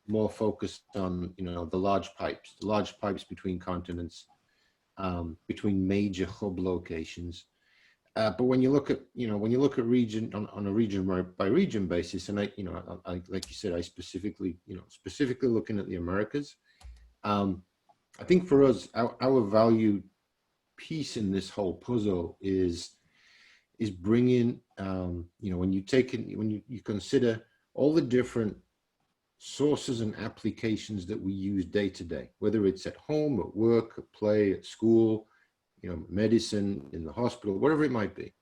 more focused on, the large pipes between continents, between major hub locations. But when you look at, region on a region by region basis, and I like you said, I specifically looking at the Americas, I think for us, our value piece in this whole puzzle is bringing, when you consider all the different sources and applications that we use day to day, whether it's at home, at work, at play, at school, medicine, in the hospital, whatever it might be.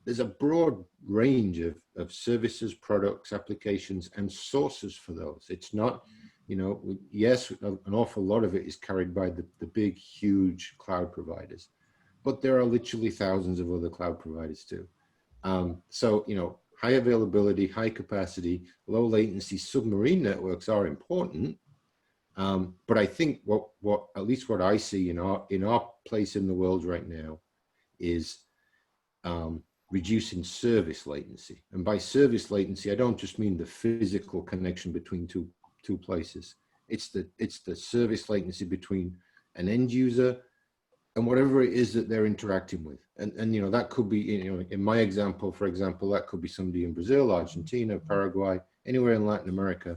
There's a broad range of services, products, applications, and sources for those. It's not, yes, an awful lot of it is carried by the big, huge cloud providers, but there are literally thousands of other cloud providers too. So, high availability, high capacity, low latency submarine networks are important. But I think what at least what I see in our place in the world right now is reducing service latency. And by service latency, I don't just mean the physical connection between two places. It's the service latency between an end user and whatever it is that they're interacting with. And that could be, in my example, for example, that could be somebody in Brazil, Argentina, Paraguay, anywhere in Latin America.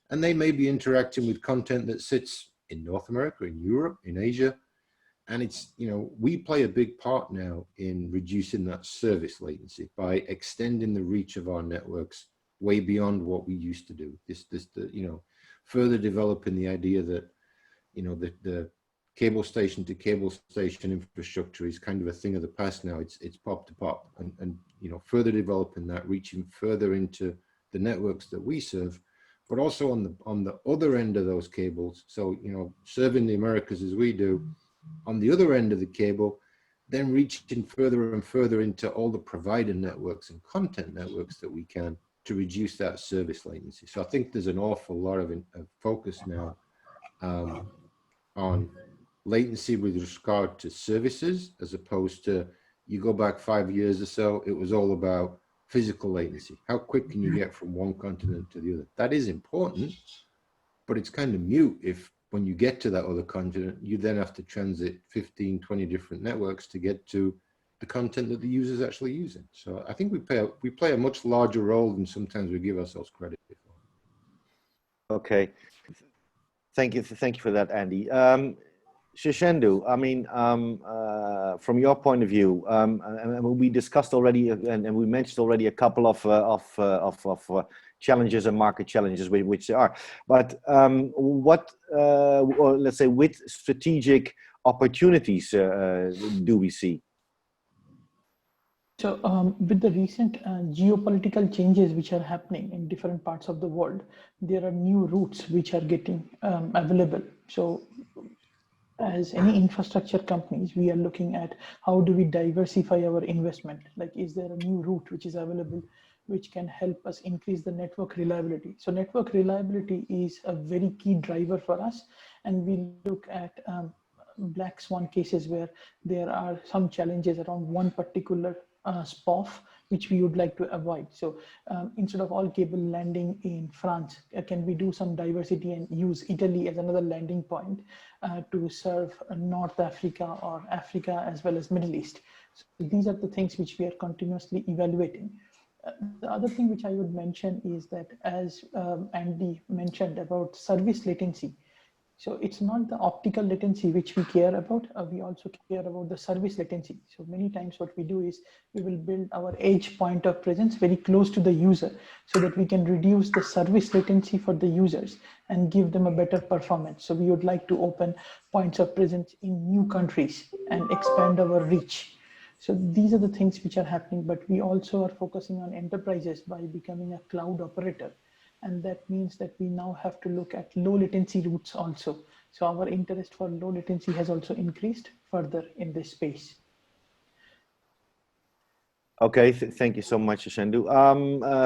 And they may be interacting with content that sits in North America, in Europe, in Asia. And it's, we play a big part now in reducing that service latency by extending the reach of our networks way beyond what we used to do. Further developing the idea that, the cable station to cable station infrastructure is kind of a thing of the past now. It's pop to pop, and further developing that, reaching further into the networks that we serve, but also on the other end of those cables. So, serving the Americas as we do, on the other end of the cable, then reaching further and further into all the provider networks and content networks that we can to reduce that service latency. So I think there's an awful lot of focus now on latency with regard to services, as opposed to, you go back 5 years or so, it was all about physical latency. How quick can you get from one continent to the other? That is important, but it's kind of mute if when you get to that other continent, you then have to transit 15, 20 different networks to get to the content that the user is actually using. So I think we play a much larger role than sometimes we give ourselves credit for. Okay, thank you for that, Andy. Shishendu, from your point of view, and we discussed already, and we mentioned already a couple of challenges and market challenges, which there are. But what, or let's say, with strategic opportunities do we see? So with the recent geopolitical changes which are happening in different parts of the world, there are new routes which are getting available. So as any infrastructure companies, we are looking at how do we diversify our investment? Like, is there a new route which is available, which can help us increase the network reliability? So network reliability is a very key driver for us. And we look at black swan cases where there are some challenges around one particular SPOF, which we would like to avoid. So instead of all cable landing in France, can we do some diversity and use Italy as another landing point to serve North Africa or Africa as well as Middle East? So these are the things which we are continuously evaluating. The other thing which I would mention is that, as Andy mentioned about service latency, so it's not the optical latency which we care about, we also care about the service latency. So many times what we do is we will build our edge point of presence very close to the user so that we can reduce the service latency for the users and give them a better performance. So we would like to open points of presence in new countries and expand our reach. So these are the things which are happening, but we also are focusing on enterprises by becoming a cloud operator. And that means that we now have to look at low latency routes also. So our interest for low latency has also increased further in this space. Okay, thank you so much, Shendu.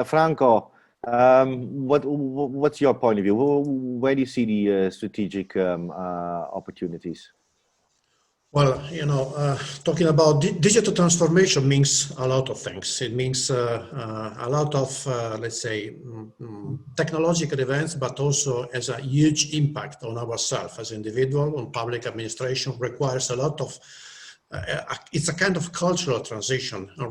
Franco, what's your point of view? Where do you see the strategic opportunities? Well, you know, talking about digital transformation means a lot of things. It means a lot of, let's say, technological events, but also has a huge impact on ourselves as individuals, on public administration, requires a lot of, it's a kind of cultural transition and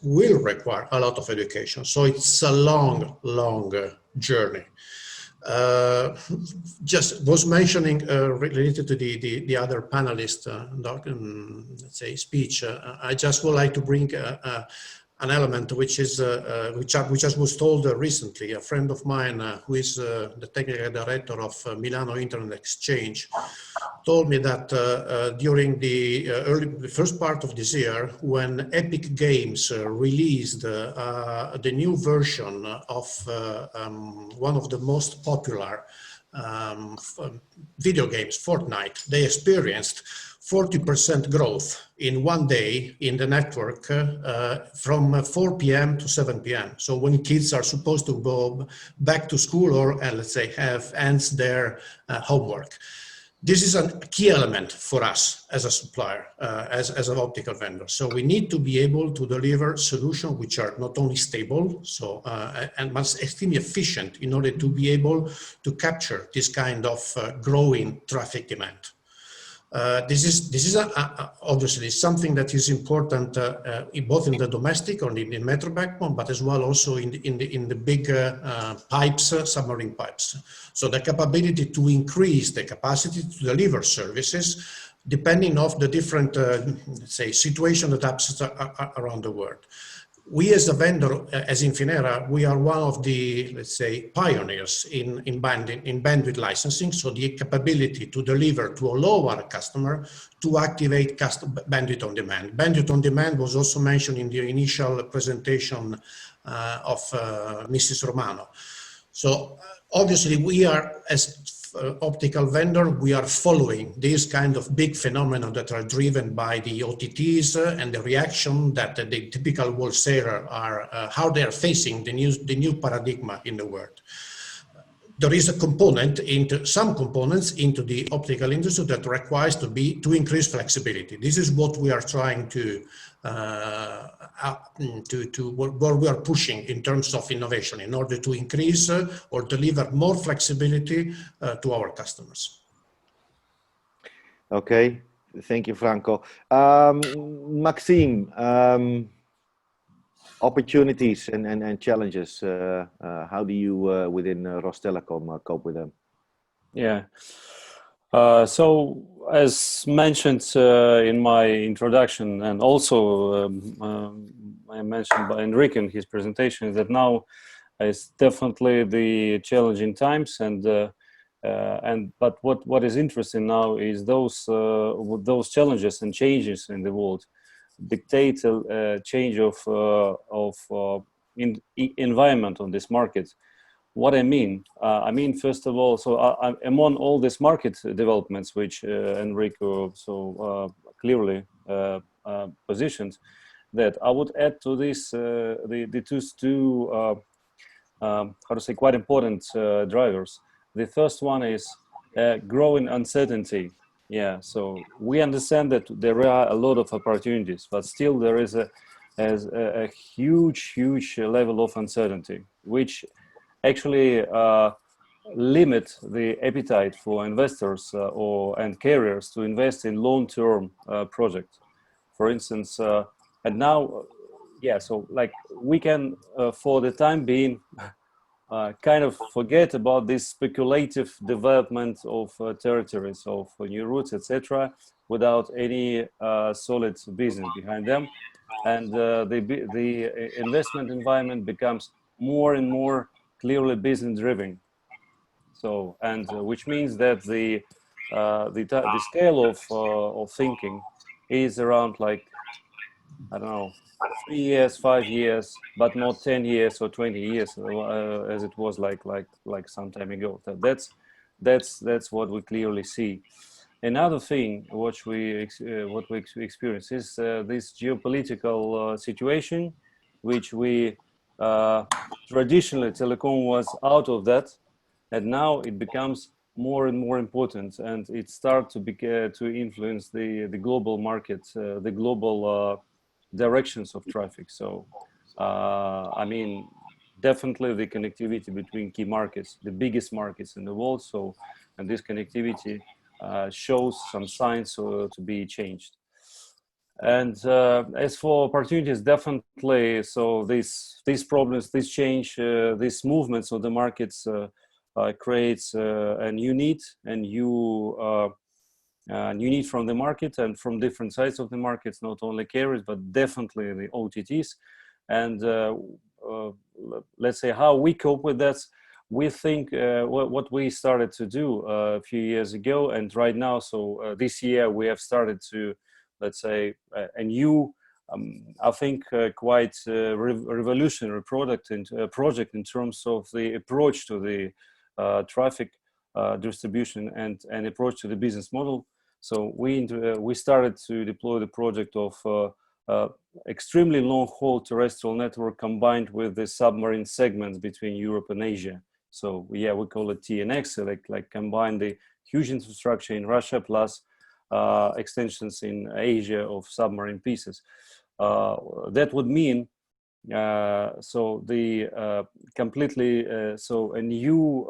will require a lot of education. So it's a long journey. Just was mentioning related to the other panelist, let's say, speech. I just would like to bring an element which is which was told recently. A friend of mine who is the technical director of Milano Internet Exchange told me that during the first part of this year, when Epic Games released the new version of one of the most popular video games, Fortnite, they experienced 40% growth in one day in the network from 4 p.m. to 7 p.m. So when kids are supposed to go back to school or let's say have ends their homework. This is a key element for us as a supplier, as an optical vendor. So we need to be able to deliver solutions which are not only stable, so and must extremely efficient in order to be able to capture this kind of growing traffic demand. This is obviously something that is important both in the domestic or in the metro backbone, but as well also in the big pipes, submarine pipes. So the capability to increase the capacity to deliver services depending on the different, let's say, situation that happens around the world. We as a vendor, as Infinera, we are one of the, let's say, pioneers in bandwidth licensing. So the capability to deliver to allow our customer to activate bandwidth on demand. Bandwidth on demand was also mentioned in the initial presentation of Mrs. Romano. So obviously we are, as optical vendor, we are following these kind of big phenomena that are driven by the OTTs and the reaction that the typical wholesaler are, how they are facing the new paradigm in the world. There is a component some components into the optical industry that requires to increase flexibility. This is what we are trying where we are pushing in terms of innovation in order to increase or deliver more flexibility to our customers. Okay, thank you, Franco. Maxime, opportunities and challenges. How do you within Rostelecom cope with them? Yeah. So as mentioned in my introduction, and also I mentioned by Enrique in his presentation, that now is definitely the challenging times, but what is interesting now is those challenges and changes in the world dictate a change of environment on this market. What I mean, first of all, so among all these market developments, which Enrico clearly positioned, that I would add to this the two quite important drivers. The first one is growing uncertainty. Yeah, so we understand that there are a lot of opportunities, but still there is a huge level of uncertainty, which actually limit the appetite for investors and carriers to invest in long-term projects. For instance, and now, yeah, so like we can, for the time being, kind of forget about this speculative development of territories, of new routes, etc., without any solid business behind them, and the investment environment becomes more and more clearly business driven. So, and which means that the scale of thinking is around, like, I don't know, 3 years, 5 years, but not 10 years or 20 years as it was like some time ago. That's what we clearly see. Another thing what we experience is this geopolitical situation, which we traditionally telecom was out of that, and now it becomes more and more important, and it starts to influence the global market, the global directions of traffic. So definitely the connectivity between key markets, the biggest markets in the world. So, and this connectivity shows some signs to be changed. And as for opportunities, definitely, so these problems, this change, these movements of the markets creates a new need, and new need from the market and from different sides of the markets, not only carriers, but definitely the OTTs. And let's say how we cope with that. We think what we started to do a few years ago, and right now, so this year we have started to, let's say, a new, I think, quite revolutionary project in terms of the approach to the traffic distribution and approach to the business model. So we started to deploy the project of extremely long-haul terrestrial network combined with the submarine segments between Europe and Asia. So yeah, we call it TNX, like combine the huge infrastructure in Russia plus extensions in Asia of submarine pieces. That would mean so the completely so a new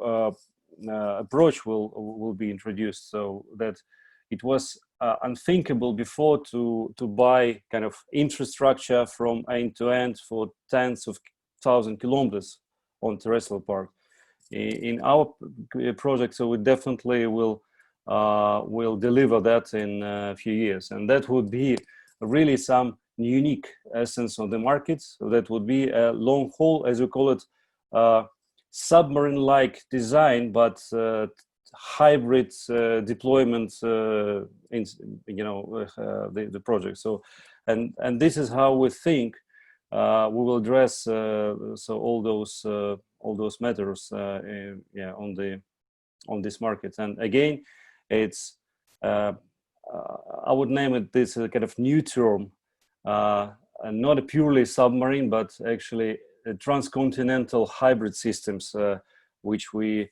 approach will be introduced, so that it was unthinkable before to buy kind of infrastructure from end to end for tens of thousands of kilometers on terrestrial part. In our project, so we definitely will deliver that in a few years, and that would be really some unique essence of the market. So that would be a long haul, as we call it, submarine-like design, but hybrid deployment in the project. So, and this is how we think we will address so all those matters on this market. And again, it's I would name it this kind of new term, not a purely submarine, but actually transcontinental hybrid systems, which we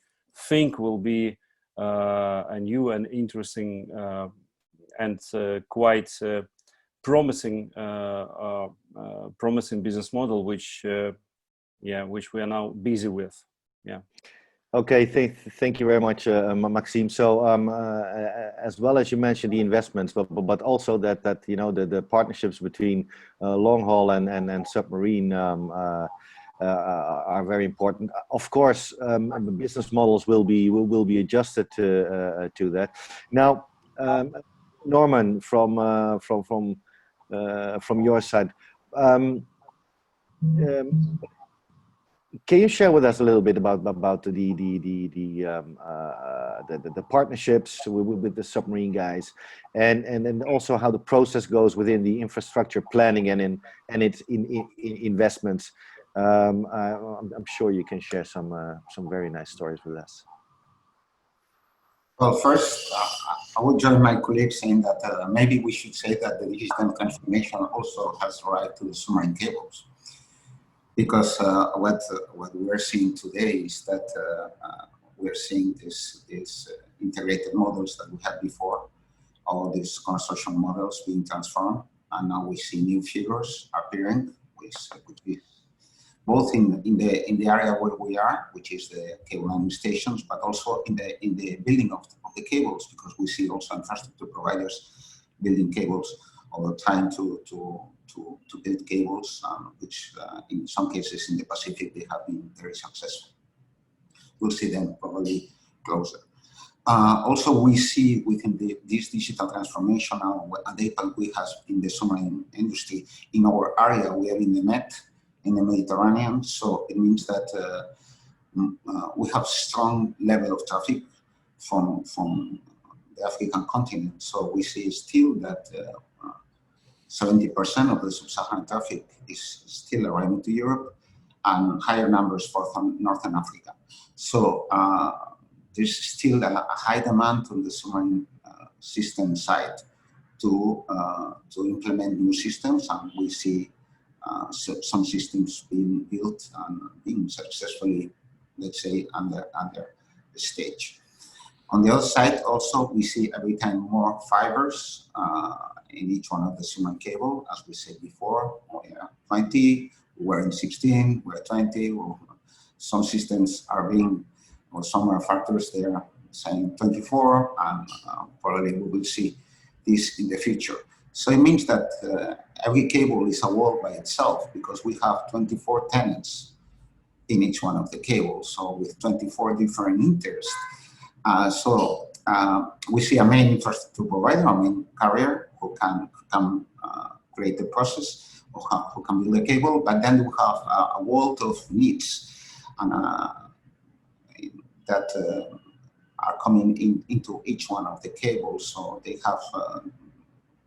think will be a new and interesting and quite promising business model, which we are now busy with. Yeah. Okay, thank you very much, Maxime. So as well as you mentioned the investments, but also that the partnerships between long haul and submarine are very important. Of course, business models will be adjusted to that. Now, Norman, from your side, Can you share with us a little bit about the partnerships with the submarine guys, and then also how the process goes within the infrastructure planning and its investments? I'm sure you can share some very nice stories with us. Well, first, I would join my colleagues saying that maybe we should say that the digital transformation also has a right to the submarine cables. Because what we're seeing today is that we're seeing these integrated models that we had before, all these construction models being transformed, and now we see new figures appearing, which is both in the area where we are, which is the cable landing stations, but also in the building of the cables, because we see also infrastructure providers building cables all the time to build cables, which in some cases in the Pacific they have been very successful. We'll see them probably closer. Also, we see within this digital transformation data we have in the submarine industry. In our area, we are in the Med, in the Mediterranean, so it means that we have strong level of traffic from the African continent. So we see still that 70% of the sub-Saharan traffic is still arriving to Europe, and higher numbers for Northern Africa. So there's still a high demand on the submarine system side to implement new systems, and we see some systems being built and being successfully, let's say, under the stage. On the other side, also, we see every time more fibers in each one of the submarine cable. As we said before, 20, we're in 16, we're 20. Some systems are being, or some manufacturers, they are saying 24, and probably we will see this in the future. So it means that every cable is a wall by itself, because we have 24 tenants in each one of the cables, so with 24 different interests. So we see a main infrastructure provider, a main carrier who can create the process, or who can build a cable, but then we have a world of needs and that are coming into each one of the cables. So they have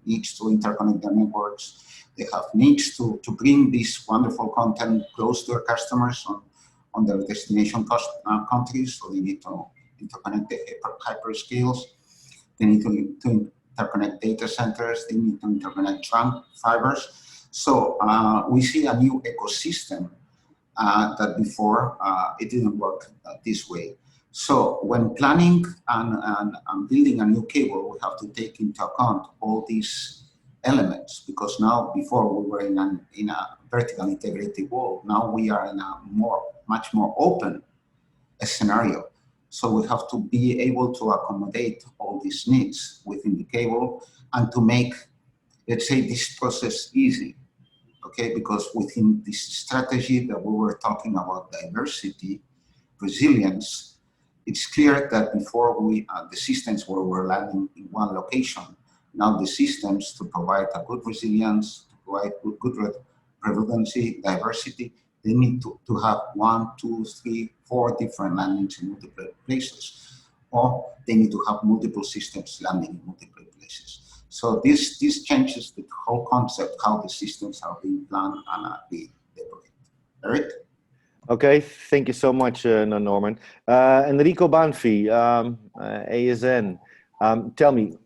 needs to interconnect their networks. They have needs to bring this wonderful content close to their customers on their destination countries. So they need to interconnect the hyperscales. They need to interconnect data centers. They need to interconnect trunk fibers. So we see a new ecosystem that before it didn't work this way. So when planning and building a new cable, we have to take into account all these elements, because now before we were in a vertically integrated world. Now we are in a much more open scenario. So we have to be able to accommodate all these needs within the cable and to make, let's say, this process easy. Okay, because within this strategy that we were talking about, diversity, resilience, it's clear that before the systems were landing in one location. Now the systems to provide a good resilience, to provide good redundancy, diversity, they need to have 1, 2, 3, 4 different landings in multiple places, or they need to have multiple systems landing in multiple places. So this changes the whole concept, how the systems are being planned and being deployed. Eric? Okay, thank you so much, Norman. Enrico Banfi, ASN, tell me,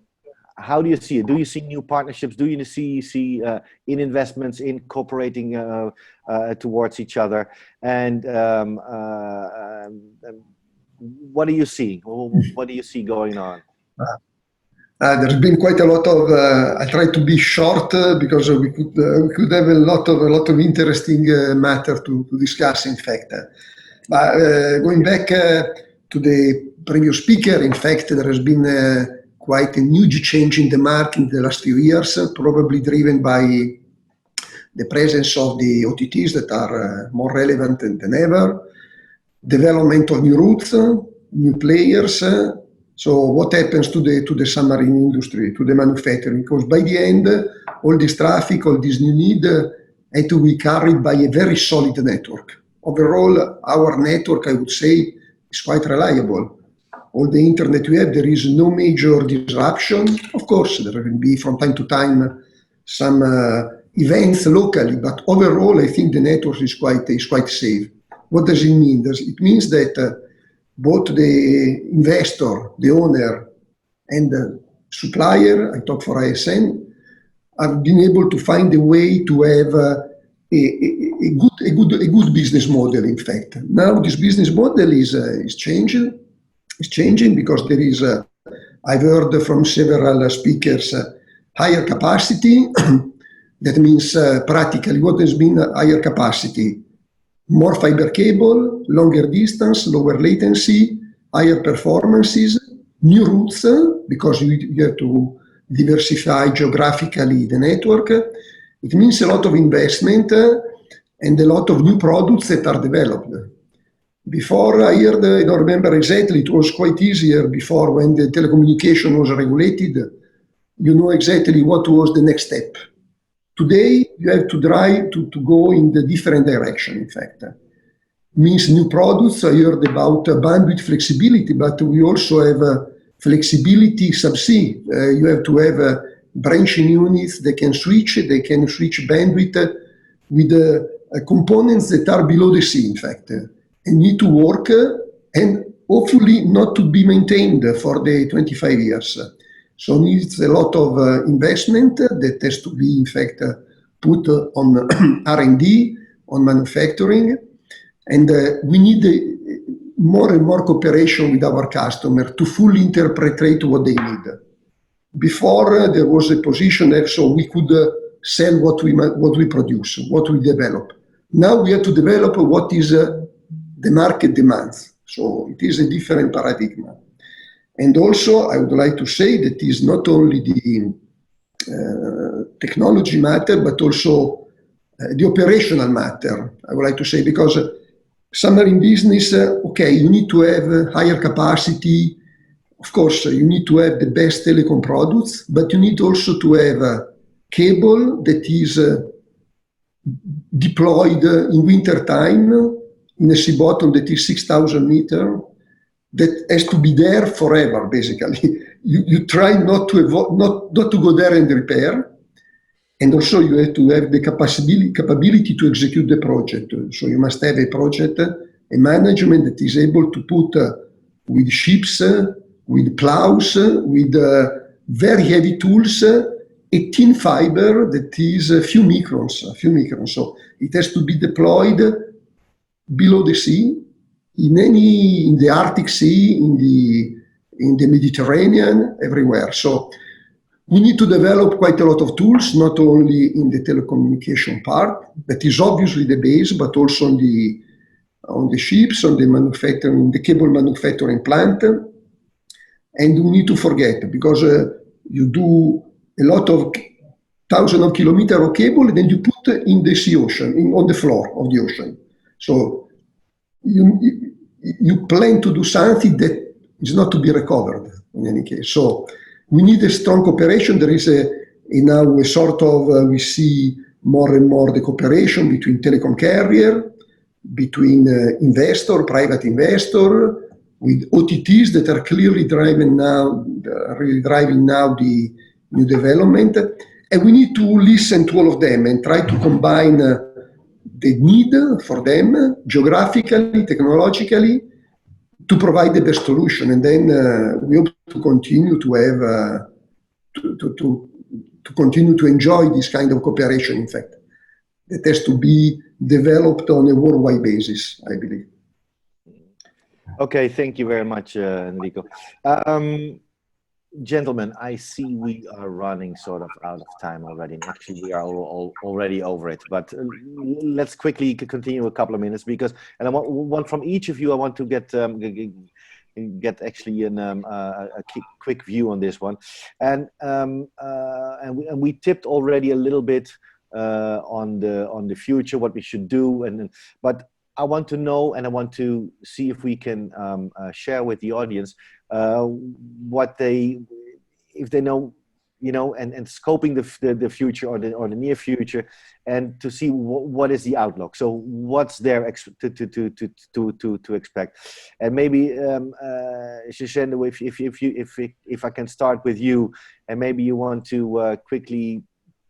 how do you see it? Do you see new partnerships? Do you see in investments, in cooperating towards each other? And what do you see? What do you see going on? There's been quite a lot of. I try to be short because we could have a lot of interesting matter to discuss. In fact, but going back to the previous speaker, in fact, there has been quite a huge change in the market in the last few years, probably driven by the presence of the OTTs that are more relevant than ever, development of new routes, new players. So what happens to the submarine industry, to the manufacturing? Because by the end, all this traffic, all this new need, had to be carried by a very solid network. overall, our network, I would say, is quite reliable. All the internet we have, there is no major disruption. Of course, there will be from time to time some events locally, but overall, I think the network is quite safe. What does it mean? It means that both the investor, the owner, and the supplier, I talk for ISN, have been able to find a way to have a good business model. In fact, now this business model is changing. It's changing because there is, I've heard from several speakers, higher capacity. That means practically what has been higher capacity? More fiber cable, longer distance, lower latency, higher performances, new routes, because you have to diversify geographically the network. It means a lot of investment and a lot of new products that are developed. Before I heard, I don't remember exactly, it was quite easier before when the telecommunication was regulated. You know exactly what was the next step. Today, you have to drive to go in the different direction, in fact. Means new products. I heard about bandwidth flexibility, but we also have flexibility subsea. You have to have branching units that can switch bandwidth with components that are below the sea, in fact, and need to work and hopefully not to be maintained for the 25 years. So needs a lot of investment that has to be, in fact, put on R&D, on manufacturing, and we need more and more cooperation with our customer to fully interpret what they need. Before there was a position there, so we could sell what we produce, what we develop. Now we have to develop what is the market demands. So it is a different paradigm. And also, I would like to say that it is not only the technology matter, but also the operational matter, I would like to say, because submarine business, okay, you need to have higher capacity. Of course, you need to have the best telecom products, but you need also to have a cable that is deployed in winter time in a sea bottom that is 6,000 meters. That has to be there forever, basically. You try not to go there and repair. And also you have to have the capability to execute the project. So you must have a project, a management that is able to put with ships, with plows, with very heavy tools, a thin fiber that is a few microns. So it has to be deployed below the sea, in the Arctic Sea, in the Mediterranean, everywhere. So we need to develop quite a lot of tools, not only in the telecommunication part, that is obviously the base, but also on the ships, on the manufacturing, the cable manufacturing plant. And we need to forget, because you do a lot of thousands of kilometers of cable, and then you put in the sea ocean, on the floor of the ocean. So you plan to do something that is not to be recovered in any case. So we need a strong cooperation. There is now a sort of, we see more and more the cooperation between telecom carrier, between private investor, with OTTs that are clearly driving now the new development. And we need to listen to all of them and try to combine the need for them geographically, technologically, to provide the best solution. And then we hope to continue to have to continue to enjoy this kind of cooperation. In fact, that has to be developed on a worldwide basis, I believe. Okay, thank you very much, Enrico. Gentlemen, I see we are running sort of out of time already. Actually, we are already over it, but let's quickly continue a couple of minutes, because, and I want from each of you, I want to get actually a quick view on this one. And we tipped already a little bit on the future, what we should do, but I want to know, and I want to see if we can share with the audience if they know you know, and scoping the future or the near future, and to see what is the outlook. So what's there to expect, and maybe Shishendo, if I can start with you, and maybe you want to quickly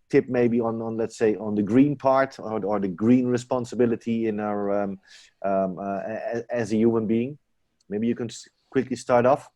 tip maybe on let's say on the green part or the green responsibility in our as a human being. Maybe you can quickly start off.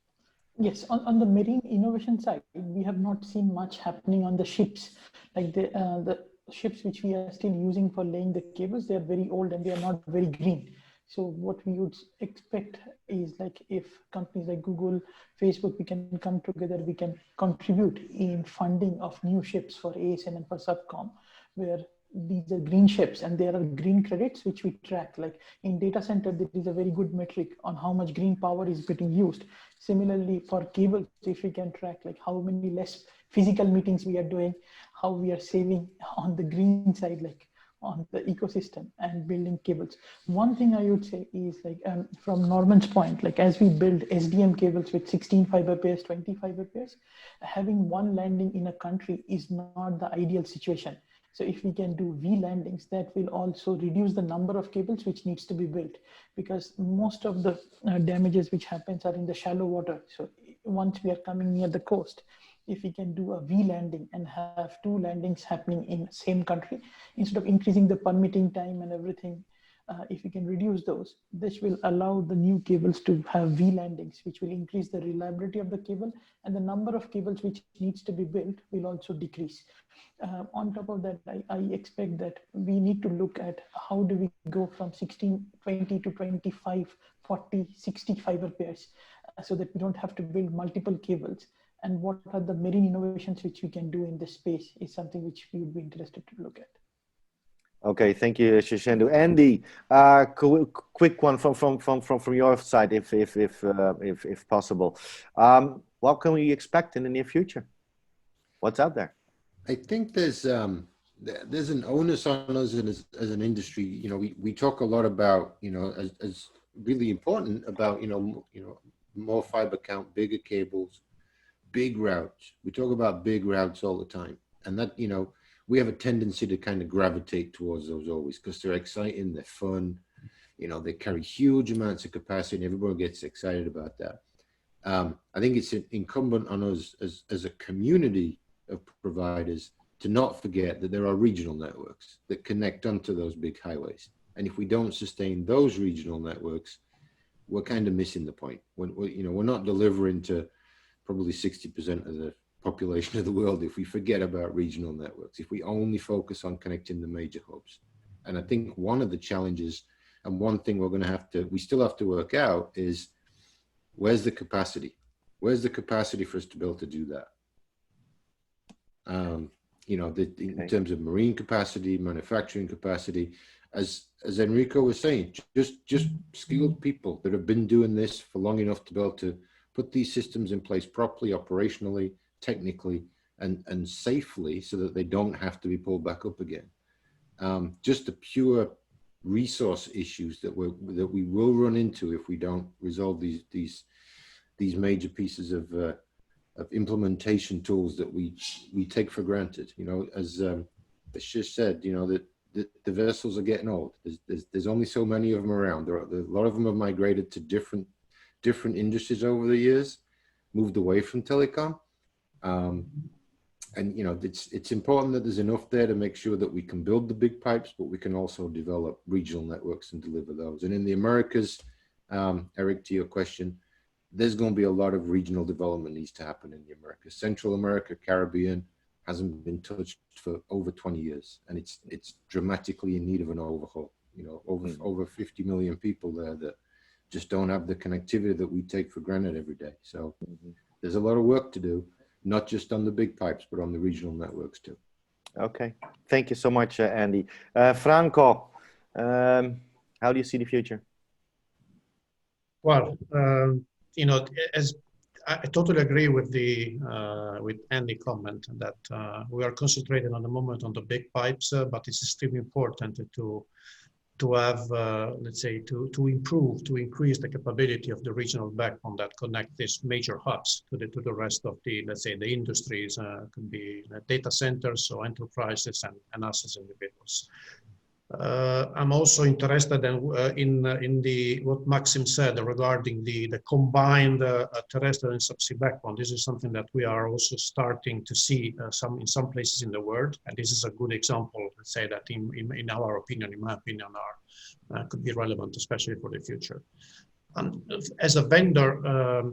Yes, on the marine innovation side, we have not seen much happening on the ships. Like the ships which we are still using for laying the cables, they are very old and they are not very green. So what we would expect is, like, if companies like Google, Facebook, we can come together, we can contribute in funding of new ships for ASN and for Subcom, where these are green ships and there are green credits which we track. Like in data center, there is a very good metric on how much green power is getting used. Similarly, for cables, if we can track like how many less physical meetings we are doing, how we are saving on the green side, like on the ecosystem and building cables. One thing I would say is, like, from Norman's point, like as we build SDM cables with 16 fiber pairs, 20 fiber pairs, having one landing in a country is not the ideal situation. So if we can do V landings, that will also reduce the number of cables which needs to be built, because most of the damages which happens are in the shallow water. So once we are coming near the coast, if we can do a V landing and have 2 landings happening in same country, instead of increasing the permitting time and everything, if we can reduce those, this will allow the new cables to have V landings, which will increase the reliability of the cable, and the number of cables which needs to be built will also decrease. On top of that, I expect that we need to look at how do we go from 16, 20 to 25, 40, 60 fiber pairs, so that we don't have to build multiple cables. And what are the marine innovations which we can do in this space is something which we would be interested to look at. Okay, thank you, Shishendo. Andy, quick one from your side, if possible. What can we expect in the near future? What's out there? I think there's an onus on us as an industry. You know, we talk a lot about, you know, as really important about, you know, more fiber count, bigger cables, big routes. We talk about big routes all the time, and that, you know, we have a tendency to kind of gravitate towards those always because they're exciting, they're fun, you know, they carry huge amounts of capacity, and everybody gets excited about that. I think it's incumbent on us as a community of providers to not forget that there are regional networks that connect onto those big highways. And if we don't sustain those regional networks, we're kind of missing the point. We're not delivering to probably 60% of the population of the world if we forget about regional networks, if we only focus on connecting the major hubs. And I think one of the challenges, and one thing we still have to work out is, where's the capacity? Where's the capacity for us to be able to do that? You know, in terms of marine capacity, manufacturing capacity, as Enrico was saying, just skilled people that have been doing this for long enough to be able to put these systems in place properly, operationally, technically, and safely, so that they don't have to be pulled back up again. Just the pure resource issues that we will run into if we don't resolve these major pieces of implementation tools that we take for granted. You know, as Shish said, you know, that the vessels are getting old. There's only so many of them around. A lot of them have migrated to different industries over the years, moved away from telecom. And, you know, it's important that there's enough there to make sure that we can build the big pipes, but we can also develop regional networks and deliver those. And in the Americas, Eric, to your question, there's going to be a lot of regional development needs to happen in the Americas. Central America, Caribbean hasn't been touched for over 20 years, and it's dramatically in need of an overhaul. You know, over 50 million people there that just don't have the connectivity that we take for granted every day. So there's a lot of work to do, not just on the big pipes, but on the regional networks too. Okay, thank you so much, Andy. Franco, how do you see the future? Well, you know, as I totally agree with with Andy's comment that we are concentrating on the moment on the big pipes, but it's extremely important to to have, let's say, to improve, to increase the capability of the regional backbone that connect these major hubs to the rest of the, let's say, the industries, could be data centers or enterprises and us as individuals. I'm also interested in the what Maxim said regarding the combined terrestrial and subsea backbone. This is something that we are also starting to see in some places in the world, and this is a good example. Let's say that in our opinion, in my opinion, could be relevant, especially for the future. And as a vendor,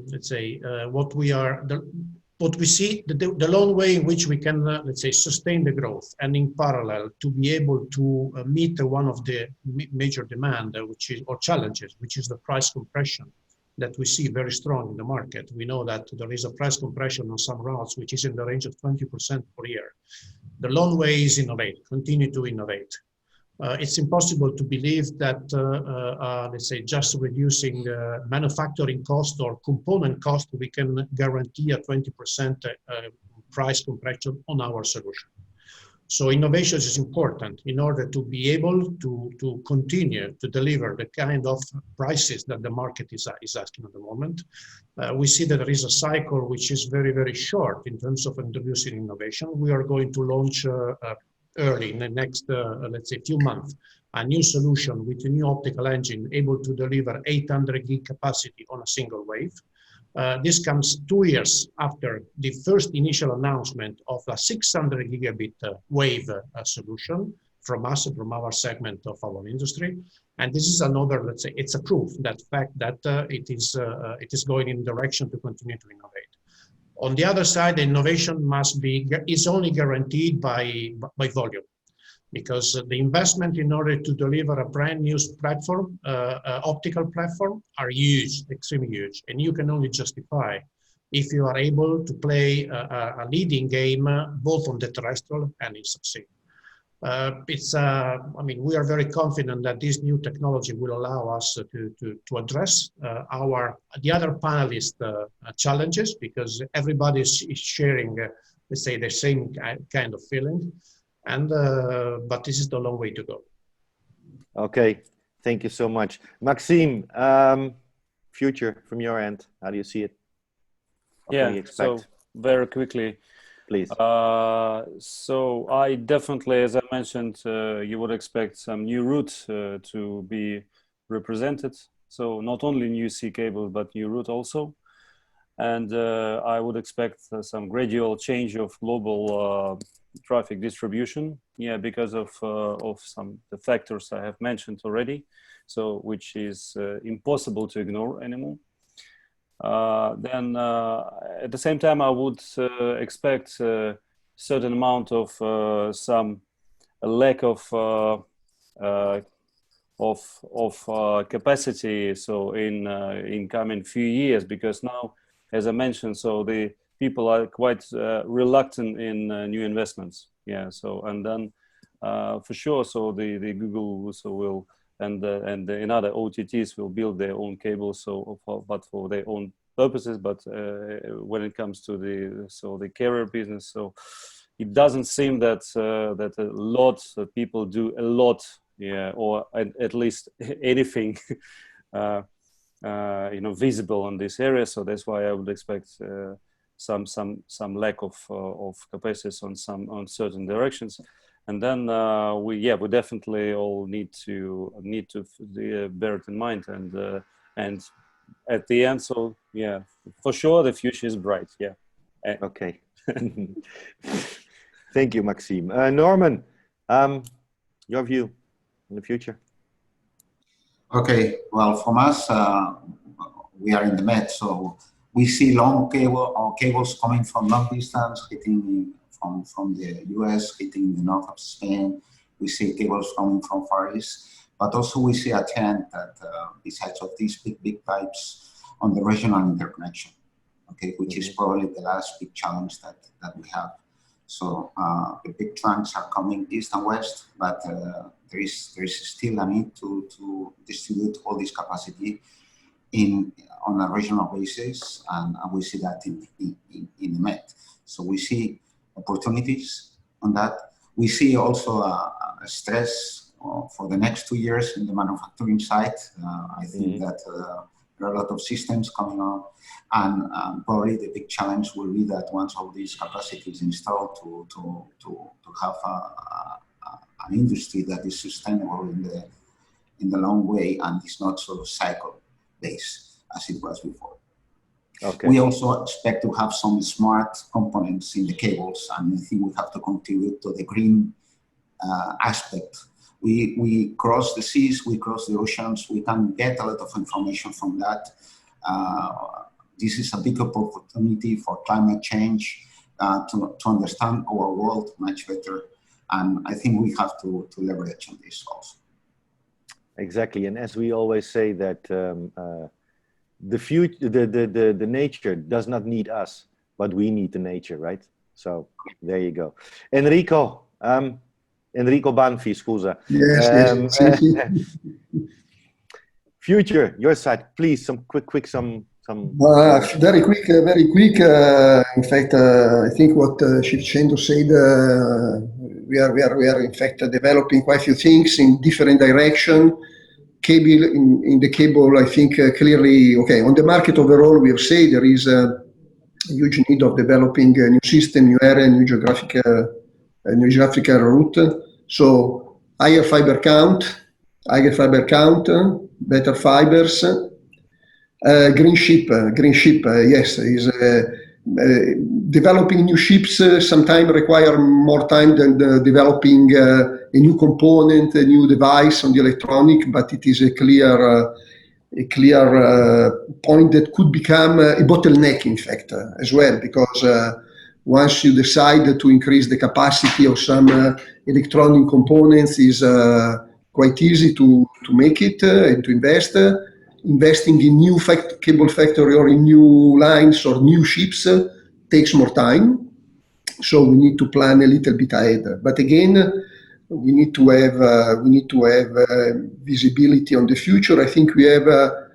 let's say what we see, the long way in which we can, let's say, sustain the growth, and in parallel to be able to meet one of the major demand, which is, or challenges, which is the price compression that we see very strong in the market. We know that there is a price compression on some routes, which is in the range of 20% per year. The long way is innovate, continue to innovate. It's impossible to believe that, let's say, just reducing manufacturing cost or component cost, we can guarantee a 20% price compression on our solution. So innovation is important in order to be able to continue to deliver the kind of prices that the market is asking at the moment. We see that there is a cycle which is very, very short in terms of introducing innovation. We are going to launch early in the next, let's say, few months, a new solution with a new optical engine able to deliver 800 gig capacity on a single wave. This comes 2 years after the first initial announcement of a 600 gigabit wave solution from us, from our segment of our industry. And this is another, let's say, it's a proof that fact that it is going in direction to continue to innovate. On the other side, the innovation is only guaranteed by volume, because the investment in order to deliver a brand new platform, optical platform, are huge, extremely huge, and you can only justify if you are able to play a leading game both on the terrestrial and in subsea. I mean, we are very confident that this new technology will allow us to address the other panelists' challenges, because everybody is sharing, let's say, the same kind of feeling. And but this is the long way to go. Okay, thank you so much, Maxime. Future from your end, how do you see it? What can we expect? So very quickly, please. So I definitely, as I mentioned, you would expect some new routes to be represented. So not only new sea cables, but new route also. And I would expect some gradual change of global traffic distribution, because of some the factors I have mentioned already, so which is impossible to ignore anymore. Then at the same time, I would expect a certain amount of a lack of capacity, so in coming few years, because now, as I mentioned, so the people are quite reluctant in new investments. So and then for sure, so the Google also will and other OTTs will build their own cables, but for their own purposes. But when it comes to the carrier business, so it doesn't seem that that a lot of people do a lot, or at least anything visible in this area. So that's why I would expect some lack of capacity on certain directions. And then we definitely all need to bear it in mind, and at the end, so for sure the future is bright. Okay. Thank you, Maxime. Norman, your view in the future. Okay, well, from us, we are in the Med, so we see long cables coming from long distance, hitting from the US, hitting the north of Spain. We see cables coming from Far East, but also we see a trend that besides of these big pipes on the regional interconnection, okay, which is probably the last big challenge that we have. So the big trunks are coming east and west, but there is still a need to distribute all this capacity on a regional basis, and we see that in the Met. So we see opportunities on that. We see also a stress for the next 2 years in the manufacturing side. I think that there are a lot of systems coming on, and probably the big challenge will be that once all these capacity is installed, to have an industry that is sustainable in the long way and is not sort of cycle based as it was before. Okay. We also expect to have some smart components in the cables, and I think we have to contribute to the green aspect. We cross the seas, we cross the oceans, we can get a lot of information from that. This is a big opportunity for climate change, to understand our world much better. And I think we have to leverage on this also. Exactly, and as we always say that the future, the nature does not need us, but we need the nature, right? So there you go. Enrico, Enrico Banfi, scusa. Yes, Future, your side, please. Some quick, some. Very quick. In fact, I think what Shivchenko said, we are in fact developing quite a few things in different direction. Cable in the cable, I think clearly, okay, on the market overall, we have said there is a huge need of developing a new system, new area, new geographical route. So higher fiber count, better fibers. Green ship, yes, is developing new ships sometimes require more time than developing a new component, a new device on the electronic, but it is a clear point that could become a bottleneck, in fact, as well, because once you decide to increase the capacity of some electronic components, is quite easy to make it and to invest. Investing in new cable factory or in new lines or new ships takes more time, so we need to plan a little bit ahead. But again, we need to have visibility on the future. I think we have a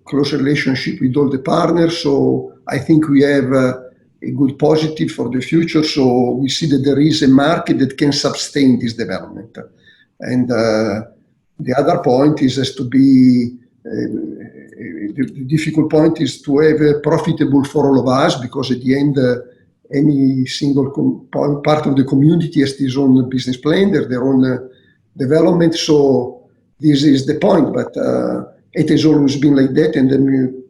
close relationship with all the partners, so I think we have a good positive for the future. So we see that there is a market that can sustain this development. And the other point is has to be. The difficult point is to have a profitable for all of us, because at the end, any single part of the community has its own business plan, their own development. So this is the point, but it has always been like that, and then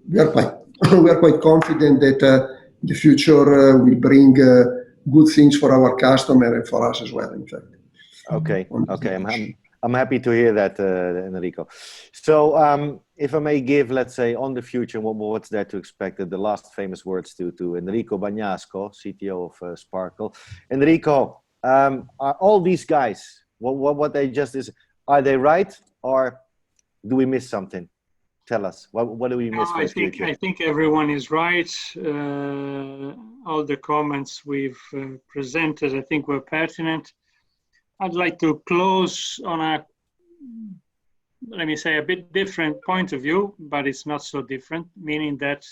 we are quite confident that the future will bring good things for our customer and for us as well. In fact. Okay. I'm happy to hear that, Enrico. So if I may give, let's say, on the future, what's there to expect, the last famous words to Enrico Bagnasco, CTO of Sparkle. Enrico, are all these guys, what they just is, are they right, or do we miss something? Tell us, what do we miss? I think everyone is right. All the comments we've presented, I think, were pertinent. I'd like to close on a, let me say, a bit different point of view, but it's not so different, meaning that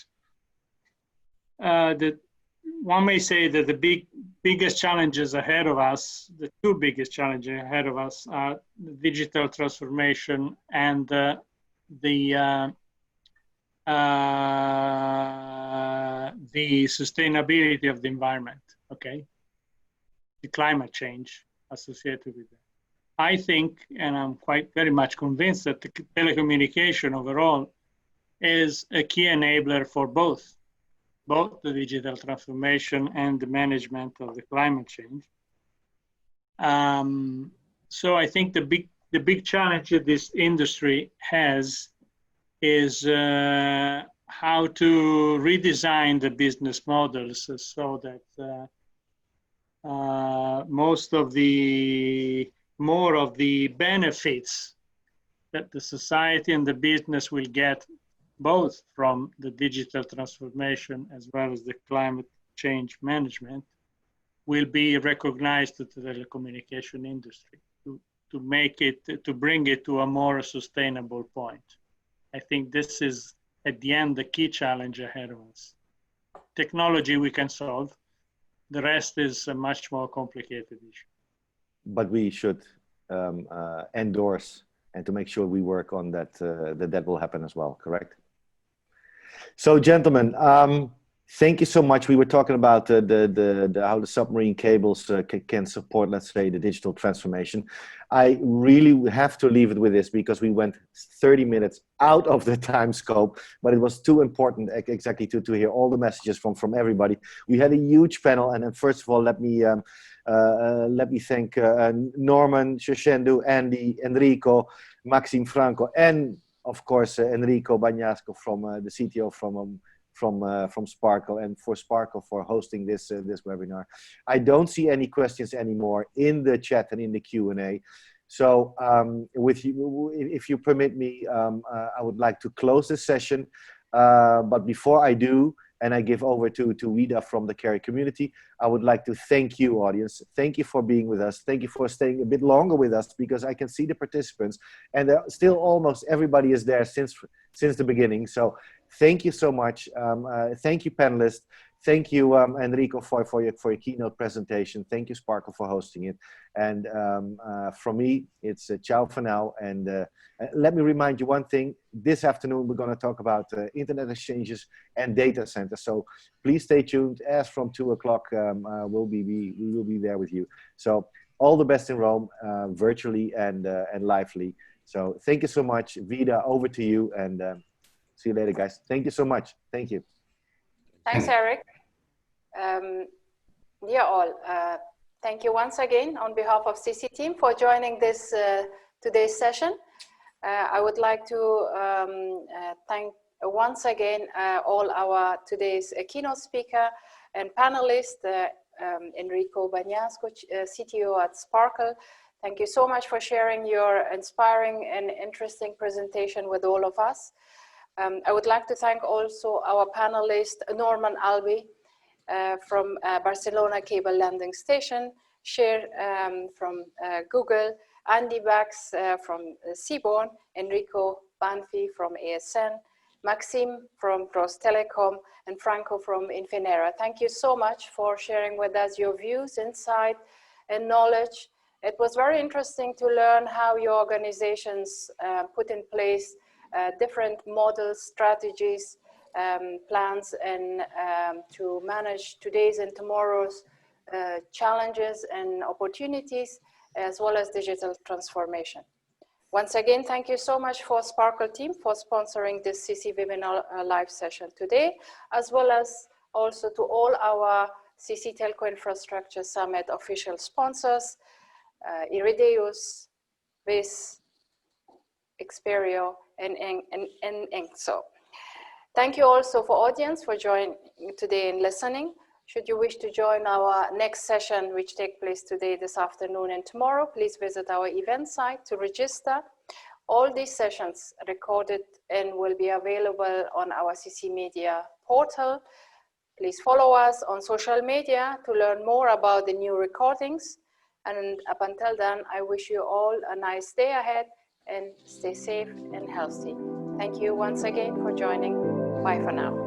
one may say that the biggest challenges ahead of us, the two biggest challenges ahead of us, are the digital transformation and the sustainability of the environment, okay? The climate change associated with that. I think, and I'm very much convinced, that the telecommunication overall is a key enabler for both the digital transformation and the management of the climate change. So I think the big challenge that this industry has is how to redesign the business models so that more of the benefits that the society and the business will get, both from the digital transformation as well as the climate change management, will be recognized to the telecommunication industry to bring it to a more sustainable point. I think this is, at the end, the key challenge ahead of us. Technology we can solve. The rest is a much more complicated issue. But we should endorse and to make sure we work on that, that will happen as well, correct? So gentlemen, thank you so much. We were talking about how the submarine cables can support, let's say, the digital transformation. I really have to leave it with this because we went 30 minutes out of the time scope, but it was too important exactly to hear all the messages from everybody. We had a huge panel, and then first of all, let me thank Norman, Shoshendu, Andy, Enrico, Maxime Franco, and of course Enrico Bagnasco from the CTO from Sparkle, and for Sparkle for hosting this webinar. I don't see any questions anymore in the chat and in the Q&A. So with you, if you permit me, I would like to close this session. But before I do, and I give over to Vida from the Carry community, I would like to thank you, audience. Thank you for being with us. Thank you for staying a bit longer with us, because I can see the participants, and still almost everybody is there since the beginning. So thank you so much. Thank you, panelists. Thank you, Enrico, for your keynote presentation. Thank you, Sparkle, for hosting it. And from me, it's ciao for now. And let me remind you one thing. This afternoon, we're going to talk about internet exchanges and data centers. So please stay tuned. As from 2 o'clock, we will be there with you. So all the best in Rome, virtually and lively. So thank you so much. Vida, over to you. And see you later, guys. Thank you so much. Thank you. Thanks, Eric. Dear all, thank you once again on behalf of CC team for joining this today's session. I would like to thank once again all our today's keynote speaker and panelists, Enrico Bagnasco, CTO at Sparkle. Thank you so much for sharing your inspiring and interesting presentation with all of us. I would like to thank also our panelist, Norman Albi from Barcelona Cable Landing Station, Cher from Google, Andy Bax from Seaborn, Enrico Banfi from ASN, Maxime from Cross Telecom, and Franco from Infinera. Thank you so much for sharing with us your views, insight, and knowledge. It was very interesting to learn how your organizations put in place different models, strategies, plans, and to manage today's and tomorrow's challenges and opportunities, as well as digital transformation. Once again, thank you so much for Sparkle team for sponsoring this CC-Webinar.live session today, as well as also to all our CC Telco Infrastructure Summit official sponsors, Irideus, VIS, Xperio, and ENXO. Thank you also for audience for joining today and listening. Should you wish to join our next session, which takes place today, this afternoon, and tomorrow, please visit our event site to register. All these sessions recorded and will be available on our CC Media portal. Please follow us on social media to learn more about the new recordings. And up until then, I wish you all a nice day ahead and stay safe and healthy. Thank you once again for joining. Bye for now.